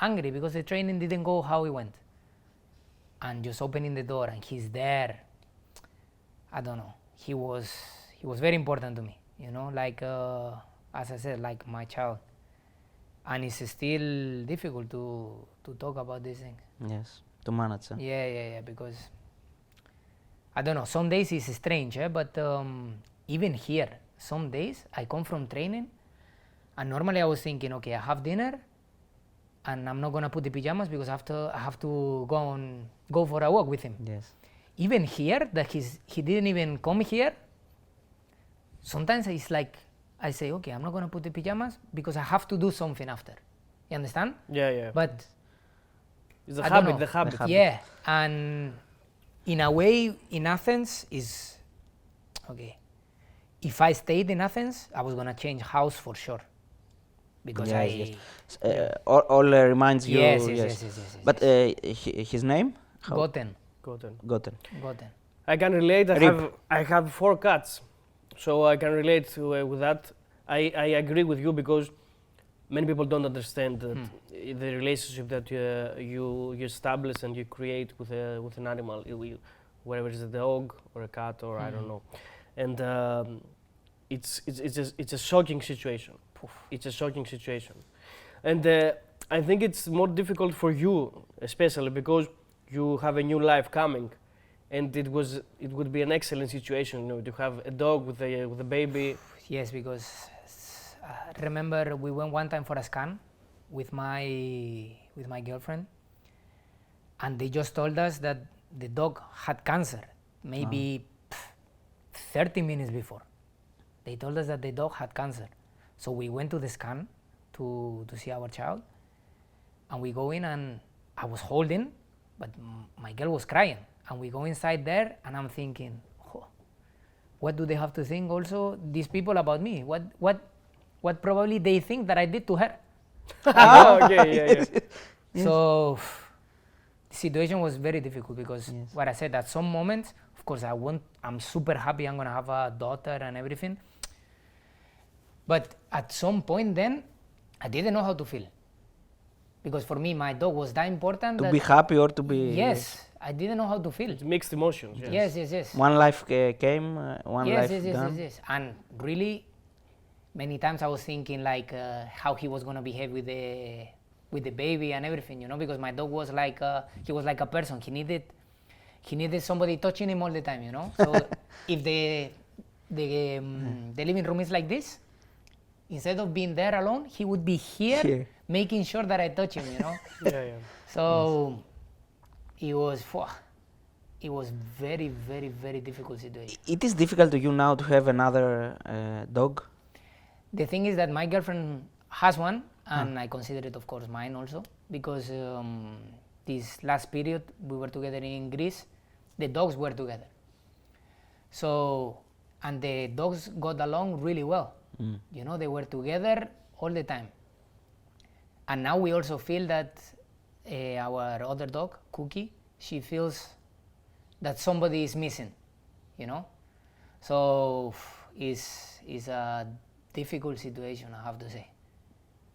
angry because the training didn't go how it went, and just opening the door and he's there. I don't know. He was very important to me. You know, like as I said, like my child. And it's still difficult to talk about these things. Yes, to manage. Yeah, because I don't know, some days it's strange, but even here, some days I come from training and normally I was thinking, okay, I have dinner and I'm not gonna put the pajamas because I have to go for a walk with him. Yes. Even here, that he didn't even come here, sometimes it's like, I say, okay, I'm not gonna put the pajamas because I have to do something after. You understand? Yeah. But It's the I don't habit, know. the habit. Yeah, and in a way, in Athens is okay. If I stayed in Athens, I was gonna change house for sure, because Yes, yes. All reminds you. Yes. But his name? How? Goten. Goten. I can relate. I have 4 cats, so I can relate with that. I agree with you because many people don't understand that the relationship that you establish and you create with an animal, whether it's a dog or a cat or I don't know, and it's a shocking situation. It's a shocking situation, and I think it's more difficult for you, especially because you have a new life coming, and it would be an excellent situation, you know, to have a dog with a baby. Yes, because remember we went one time for a scan with my girlfriend, and they just told us that the dog had cancer. Maybe 30 minutes before, they told us that the dog had cancer. So we went to the scan to see our child, and we go in and I was holding, but my girl was crying, and we go inside there and I'm thinking, oh, what do they have to think also, these people, about me? What probably they think that I did to her? Okay, yeah. So the situation was very difficult because what I said, at some moments, of Of course, I'm super happy I'm gonna have a daughter and everything. But at some point then, I didn't know how to feel. Because for me, my dog was that important. To be happy or to be... Yes, I didn't know how to feel. It's mixed emotions. Yes. One life came, one life gone. Yes. And really, many times I was thinking like how he was gonna behave with the baby and everything, you know, because my dog was like he was like a person. He needed somebody touching him all the time, you know. So if the living room is like this, instead of being there alone, he would be here. Making sure that I touch him, you know. So it was very, very, very difficult situation. It is difficult to you now to have another dog? The thing is that my girlfriend has one, and I consider it, of course, mine also, because this last period we were together in Greece, the dogs were together. So, and the dogs got along really well. You know, they were together all the time. And now we also feel that our other dog, Cookie, she feels that somebody is missing, you know. So it's a difficult situation, I have to say.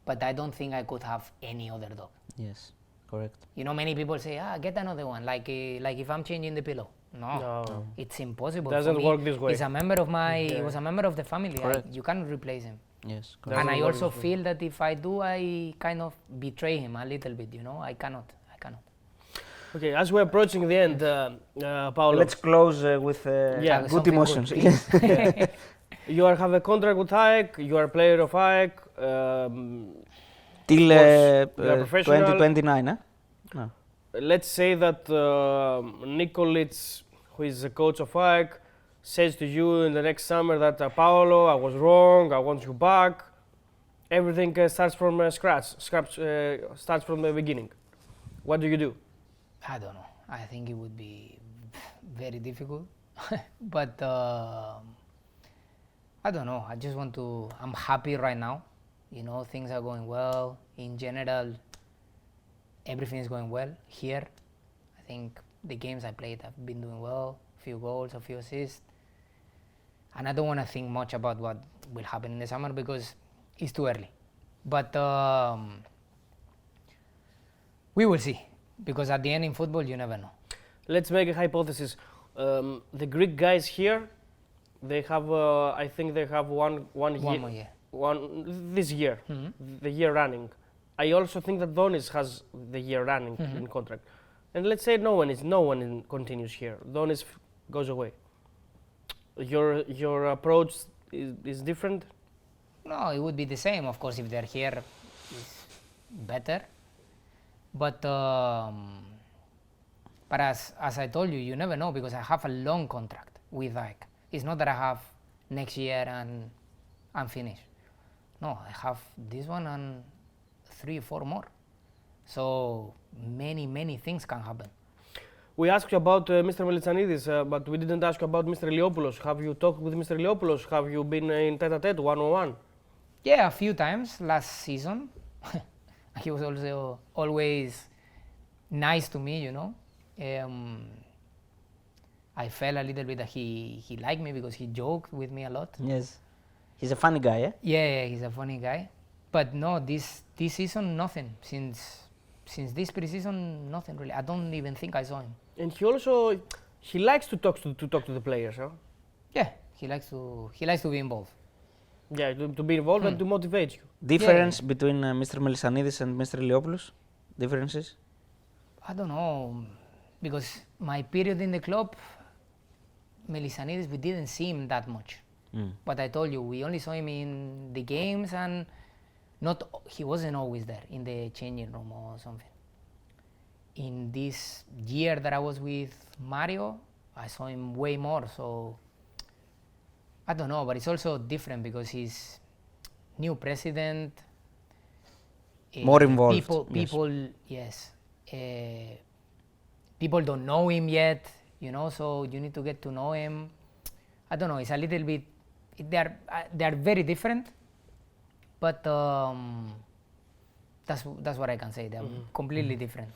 But I don't think I could have any other dog. Yes, correct. You know, many people say, get another one, like if I'm changing the pillow. No. It's impossible. Doesn't work this way. He's a member of he was a member of the family. You cannot replace him. Yes, correct. And I also feel that if I do, I kind of betray him a little bit, you know. I cannot. Okay, as we're approaching the end, Paolo. Let's close with good emotions. Good, you have a contract with AEK, you are a player of AEK. Till 2029, huh? No. Let's say that Nikolic, who is the coach of AEK, says to you in the next summer that Paolo, I was wrong, I want you back. Everything starts from scratch, starts from the beginning. What do you do? I don't know. I think it would be very difficult. But I don't know. I just want to, I'm happy right now. You know, things are going well. In general, everything is going well here. I think the games I played have been doing well. A few goals, a few assists. And I don't want to think much about what will happen in the summer because it's too early. But we will see. Because at the end in football, you never know. Let's make a hypothesis. The Greek guys here, they have, I think they have one more year. This year, the year running. I also think that Donis has the year running in contract. And let's say no one continues here. Donis goes away. Your approach is different? No, it would be the same. Of course, if they're here, it's better. But as I told you, you never know because I have a long contract with AEK. It's not that I have next year and I'm finished. No, I have this one and 3 or 4 more. So many things can happen. We asked you about Mr. Mελισσανίδης, but we didn't ask you about Mr. Iliopoulos. Have you talked with Mr. Iliopoulos? Have you been in tete-a-tete, one-on-one? Yeah, a few times last season. He was also always nice to me, you know. I felt a little bit that he liked me because he joked with me a lot. Yes. He's a funny guy, eh? Yeah, he's a funny guy. But no, this season, nothing. Since this pre-season, nothing really. I don't even think I saw him. And he likes to talk to the players, huh? Yeah, he likes to be involved. Yeah, to be involved and to motivate you. Difference between Mr. Mελισσανίδης and Mr. Iliopoulos? Differences? I don't know, because my period in the club, Mελισσανίδης, we didn't see him that much. But I told you, we only saw him in the games and he wasn't always there in the changing room or something. In this year that I was with Mario, I saw him way more, so I don't know, but it's also different because he's new president. More involved. People, yes. People don't know him yet, you know, so you need to get to know him. I don't know, it's a little bit, they are very different, but that's what I can say, they're completely different.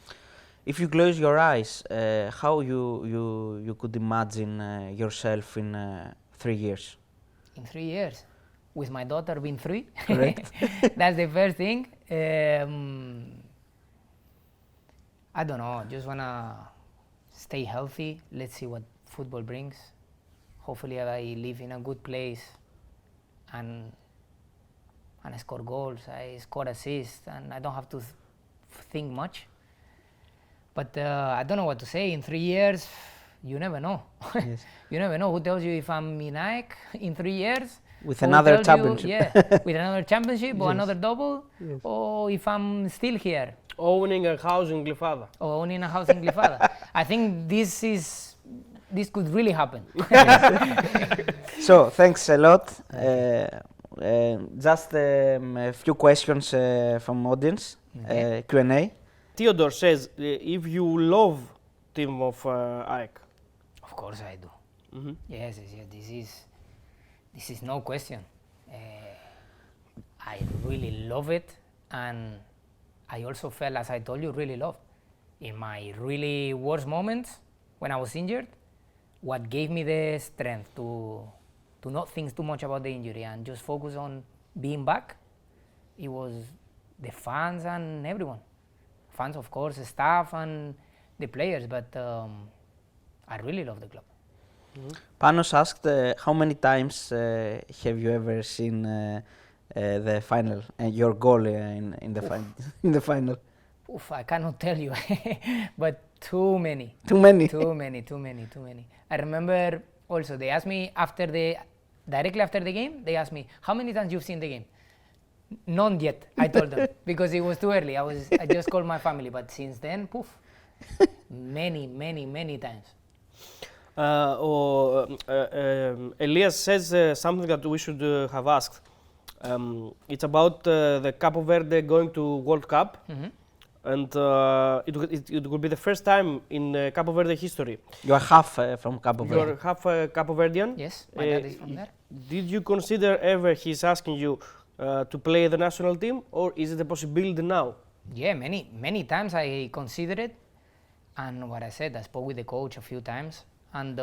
if you close your eyes, how you could imagine yourself in 3 years? In 3 years, with my daughter being 3. Correct. That's the first thing. I don't know, just wanna stay healthy. Let's see what football brings. Hopefully I live in a good place and I score goals, I score assists, and I don't have to think much. But I don't know what to say. In 3 years, you never know. Yes. You never know who tells you if I'm in AEK in 3 years. With who another tells you- championship. Yeah, with another championship or Yes. another double, Yes. or if I'm still here, Owning a house in Glyfada. or owning a house in Glyfada. I think this could really happen. So thanks a lot. Just a few questions from audience. Okay. Q&A. Theodore says, if you love team of AEK. Of course I do. Mhm. Yes, this is no question. I really love it, and I also felt, as I told you, really love. In my really worst moments, when I was injured, what gave me the strength to not think too much about the injury and just focus on being back, it was the fans and everyone. Fans, of course, the staff and the players, but I really love the club. Panos asked, how many times have you ever seen the final and your goal in the final? Oof, I cannot tell you, but too many. Too many. Too many. I remember also they asked me directly after the game, they asked me, how many times you've seen the game? None yet, I told them, because it was too early. I just called my family, but since then, poof, many times. Elias says something that we should have asked. It's about the Capo Verde going to World Cup, and it will be the first time in Capo Verde history. You are half from Cabo You are Verde. half Capo Verdean. Yes, my dad is from there. Did you consider ever he's asking you to play the national team, or is it a possibility now? Yeah, many times I considered it, and what I said, I spoke with the coach a few times, and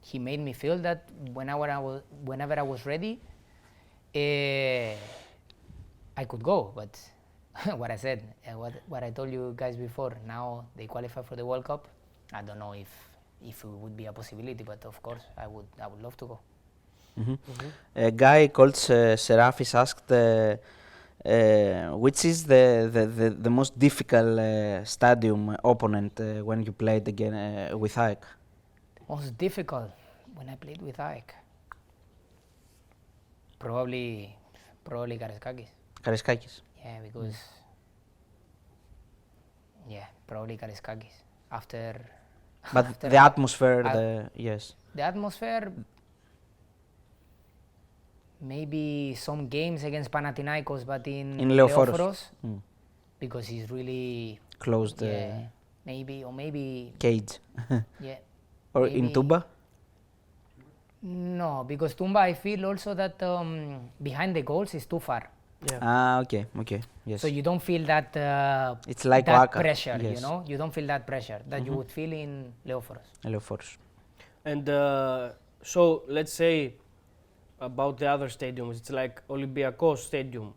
he made me feel that whenever I was ready, I could go. But what I said, what I told you guys before, now they qualify for the World Cup. I don't know if it would be a possibility, but of course I would love to go. A guy called Serafis asked, which is the most difficult stadium opponent when you played again with AEK? Most difficult when I played with AEK? Probably Karaiskakis. Karaiskakis. Yeah, because probably Karaiskakis. But after the atmosphere, yes. the atmosphere, maybe some games against Panathinaikos, but in Leoforos. because he's really Closed maybe cage. yeah. Or in maybe- Tuba? No, because Tumba, I feel also that behind the goals is too far, Okay, yes. so you don't feel that It's like that Waka, pressure. yes. You know, you don't feel that pressure that you would feel in Leoforos. Leoforos. And so let's say about the other stadiums, it's like Olympiacos Stadium,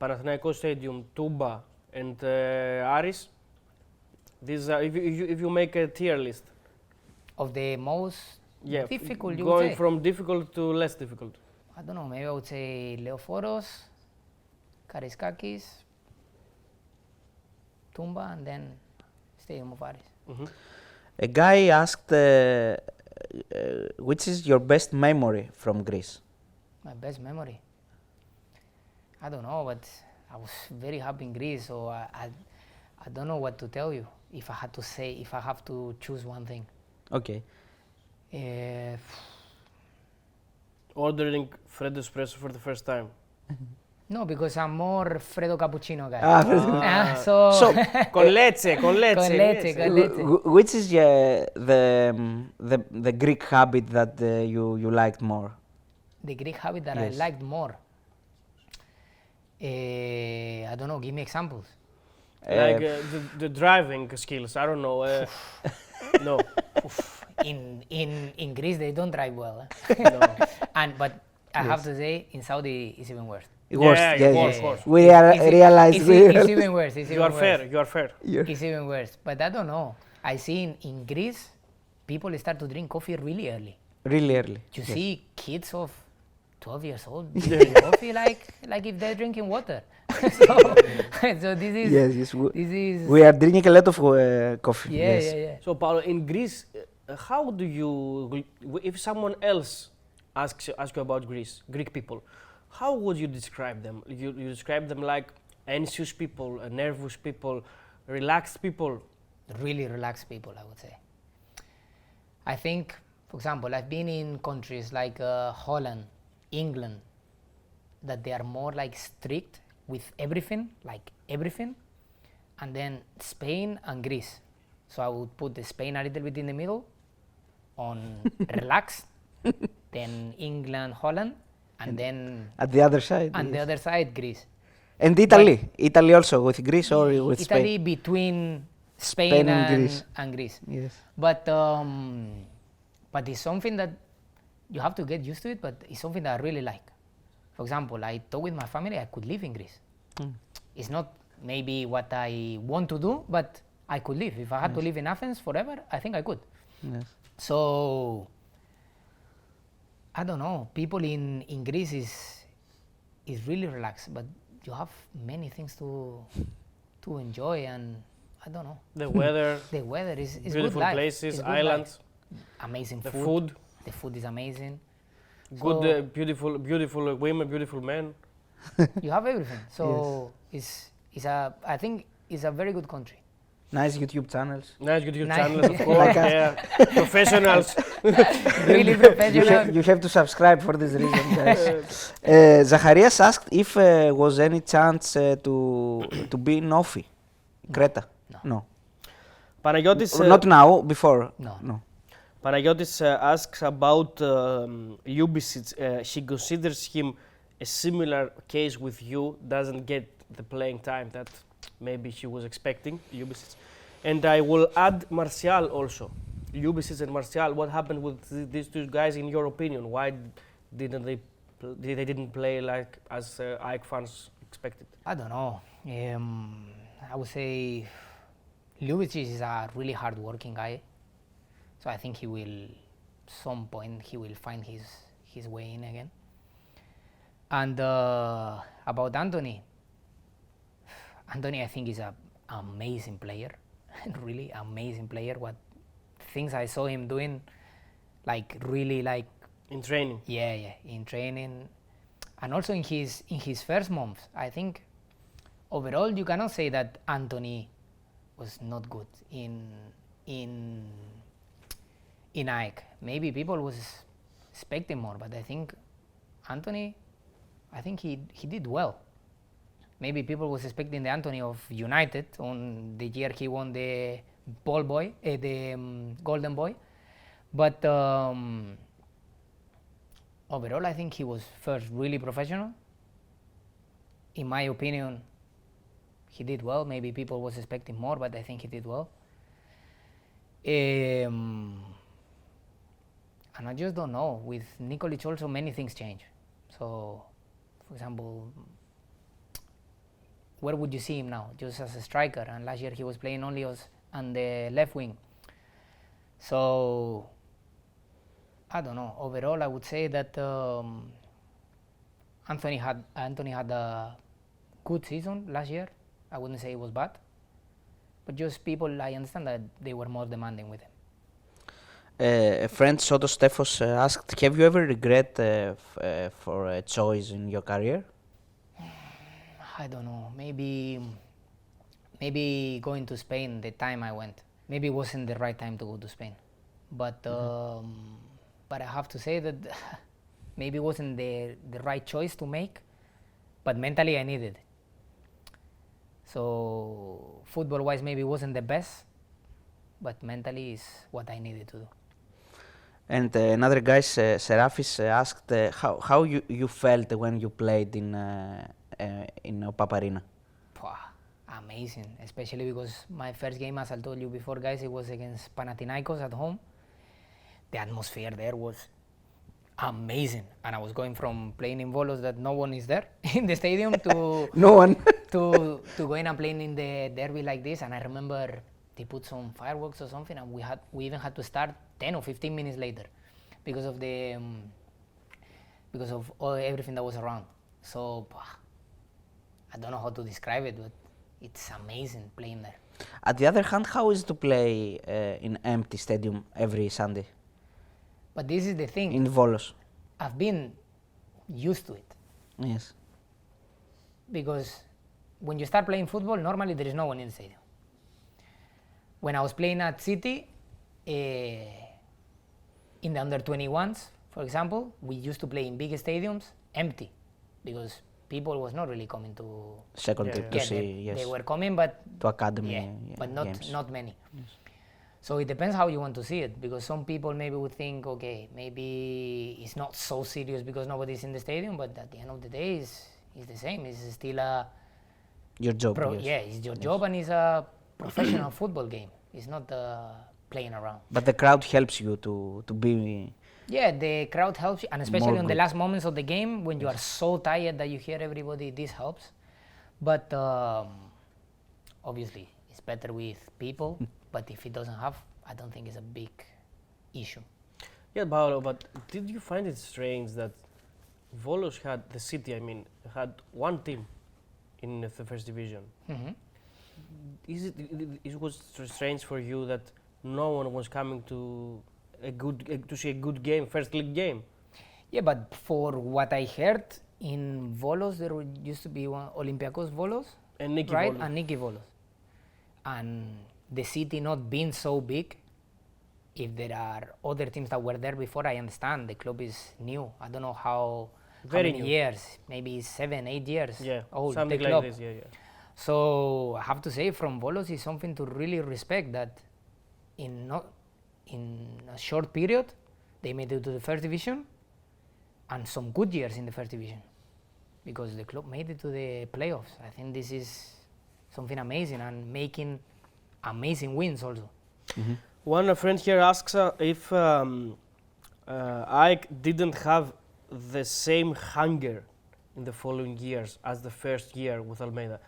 Panathinaikos Stadium, Tuba, and Aris. These are, if you make a tier list. Of the most difficult, you would going say. from difficult to less difficult. I don't know, maybe I would say Leoforos, Karaiskakis, Tumba, and then Stadium of Aris. A guy asked, which is your best memory from Greece? My best memory? I don't know, but I was very happy in Greece, so I don't know what to tell you. If I have to choose one thing. Okay. Ordering Freddo Espresso for the first time. No, because I'm more Freddo Cappuccino guy. So, Con leche, Con leche. which is the Greek habit that you liked more? The Greek habit that Yes. I liked more. I don't know, give me examples. Like the driving skills, I don't know. No. In Greece, they don't drive well. No. But I have to say, in Saudi, it's even worse. Worse, of course. We realize It's even worse. It's You even are fair. worse. You are fair. It's even worse. But I don't know. I see in Greece, people start to drink coffee really early. Really early. You see kids of 12 years old drinking coffee like if they're drinking water. so this is. Yes. This is. We are drinking a lot of coffee. Yeah, yes. yeah. So, Paolo, in Greece, how do you, if someone else asks you about Greece, Greek people, how would you describe them? You describe them like anxious people, nervous people, relaxed people? Really relaxed people, I would say. I think, for example, I've been in countries like Holland, England, that they are more like strict with everything, and then Spain and Greece. So I would put the Spain a little bit in the middle, on relaxed, then England, Holland, and then At the other side. and the other side, Greece. And Italy. Italy also with Greece or with Italy Spain. between Spain, Spain and and Greece. Greece. Yes. But it's something that you have to get used to it, but it's something that I really like. For example, I talk with my family, I could live in Greece. It's not maybe what I want to do, but I could live. If I had to live in Athens forever, I think I could. Yes. So, I don't know, people in Greece is really relaxed, but you have many things to enjoy, and I don't know. The weather, The weather is beautiful good life. places, It's good islands, life. Amazing the food. food, The food is amazing. good, So beautiful women, beautiful men. you have everything. So I think it's a very good country. Nice YouTube channels. Nice YouTube Nice. channels, of course. Yeah. Professionals. Really professional. You have to subscribe for this reason, guys. Zacharias asked if was any chance to be in Ofi, Creta. No. Panagiotis, Not now. Before. No. Panagiotis asks about Ljubicic. He considers him a similar case with you, doesn't get the playing time that maybe he was expecting, Ljubicic. And I will add Martial also. Ljubicic and Martial, what happened with these two guys in your opinion? Why didn't they didn't play like as AEK fans expected? I don't know. I would say Ljubicic is a really hard-working guy. So I think he will, some point, he will find his way in again. And about Anthony, I think is an amazing player, really amazing player. What things I saw him doing, like really like In training. yeah, in training, and also in his first month. I think overall you cannot say that Anthony was not good in AEK. Maybe people was expecting more, but I think Anthony, he did well. Maybe people was expecting the Anthony of United on the year he won the Golden Boy, but overall I think he was first really professional. In my opinion, he did well. Maybe people was expecting more, but I think he did well. And I just don't know. With Nikolic also many things change. So, for example, where would you see him now? Just as a striker, and last year he was playing only on the left wing. So, I don't know. Overall, I would say that Anthony had a good season last year. I wouldn't say it was bad, but just people, I understand that they were more demanding with him. A friend, Soto Stefos, asked, have you ever regret for a choice in your career? I don't know. Maybe going to Spain the time I went. Maybe it wasn't the right time to go to Spain. But but I have to say that maybe it wasn't the right choice to make. But mentally I needed it. So football-wise maybe it wasn't the best, but mentally is what I needed to do. And another guy, Serafis, asked how you felt when you played in Opaparina. amazing, especially because my first game, as I told you before, guys, it was against Panathinaikos at home. The atmosphere there was amazing, and I was going from playing in Volos that no one is there in the stadium to No one. to going and playing in the derby like this. And I remember they put some fireworks or something, and we even had to start 10 or 15 minutes later because of the because of everything that was around. So I don't know how to describe it, but it's amazing playing there. At the other hand, how is it to play in empty stadium every Sunday But this is the thing. in Volos? I've been used to it Yes. because when you start playing football, normally there is no one in the stadium. When I was playing at City, in the under-21s, for example, we used to play in big stadiums, empty, because people was not really coming to. Second trip to see, yes. They were coming, but To academy but games. not many. Yes. So it depends how you want to see it, because some people maybe would think, okay, maybe it's not so serious because nobody's in the stadium, but at the end of the day, it's the same. It's still a Your job, yes. yeah, it's your job, and it's a professional football game. It's not playing around. But the crowd helps you to be. Yeah, the crowd helps you, and especially More on the good. last moments of the game when you are so tired that you hear everybody, this helps. But obviously, it's better with people, but if it doesn't have, I don't think it's a big issue. Yeah, Paolo, but did you find it strange that Volos had, the city, I mean, had one team in the first division? Mm-hmm. It was strange for you that no one was coming to to see a good game, first league game? Yeah, but for what I heard, in Volos there used to be one Olympiacos Volos, And Niki right? Volos. And Niki Volos. And the city not being so big, if there are other teams that were there before, I understand the club is new. I don't know how Very many new. years, maybe 7, 8 years Yeah, old, something the like club. this, yeah, yeah. So I have to say, from Volos is something to really respect, that in a short period they made it to the first division, and some good years in the first division, because the club made it to the playoffs. I think this is something amazing, and making amazing wins also. One friend here asks if Ike didn't have the same hunger in the following years as the first year with Almeidah.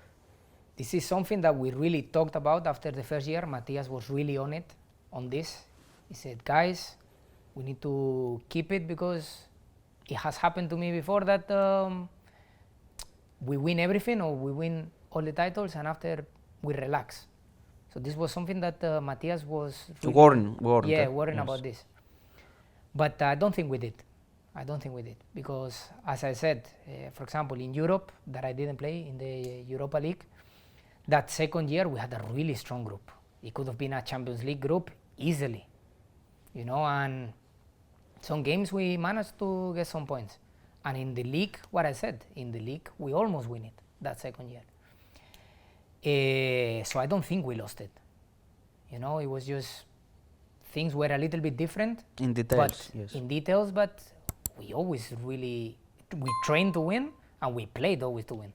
This is something that we really talked about after the first year. Matthias was really on it, on this. He said, guys, we need to keep it, because it has happened to me before that we win everything, or we win all the titles, and after we relax. So this was something that Matthias was really Warning. worrying Yes. about this. But I don't think we did. I don't think we did, because as I said, for example, in Europe, that I didn't play in the Europa League, that second year we had a really strong group. It could have been a Champions League group easily, you know, and some games we managed to get some points. And in the league, what I said, in the league we almost win it that second year. So I don't think we lost it. You know, it was just things were a little bit different. In details, But yes. in details, but we always we trained to win, and we played always to win.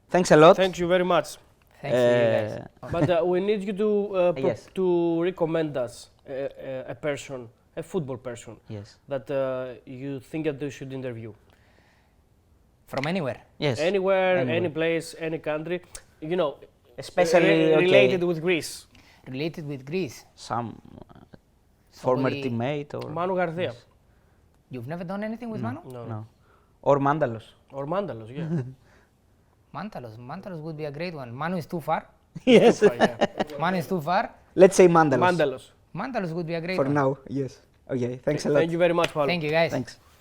Thanks a lot. Thank you very much. Thanks to you guys. But we need you to Yes. to recommend us a person, a football person Yes. that you think that they should interview. From anywhere. Yes. Anywhere, Anywhere. any place, any country, you know, Especially related with Greece. Related with Greece. Some former Somebody- teammate or Manu Garcia. You've never done anything with Manu? No. no. Or Mandalos. Or Mandalos, yeah. Mantalos would be a great one. Manu is too far. Yes. So, yeah. Manu is too far. Let's say Mandalos. Mandalos. Mantalos would be a great For one. now. Yes. Okay. Thanks a lot. Thank you very much, Paolo. Thank you guys. Thanks.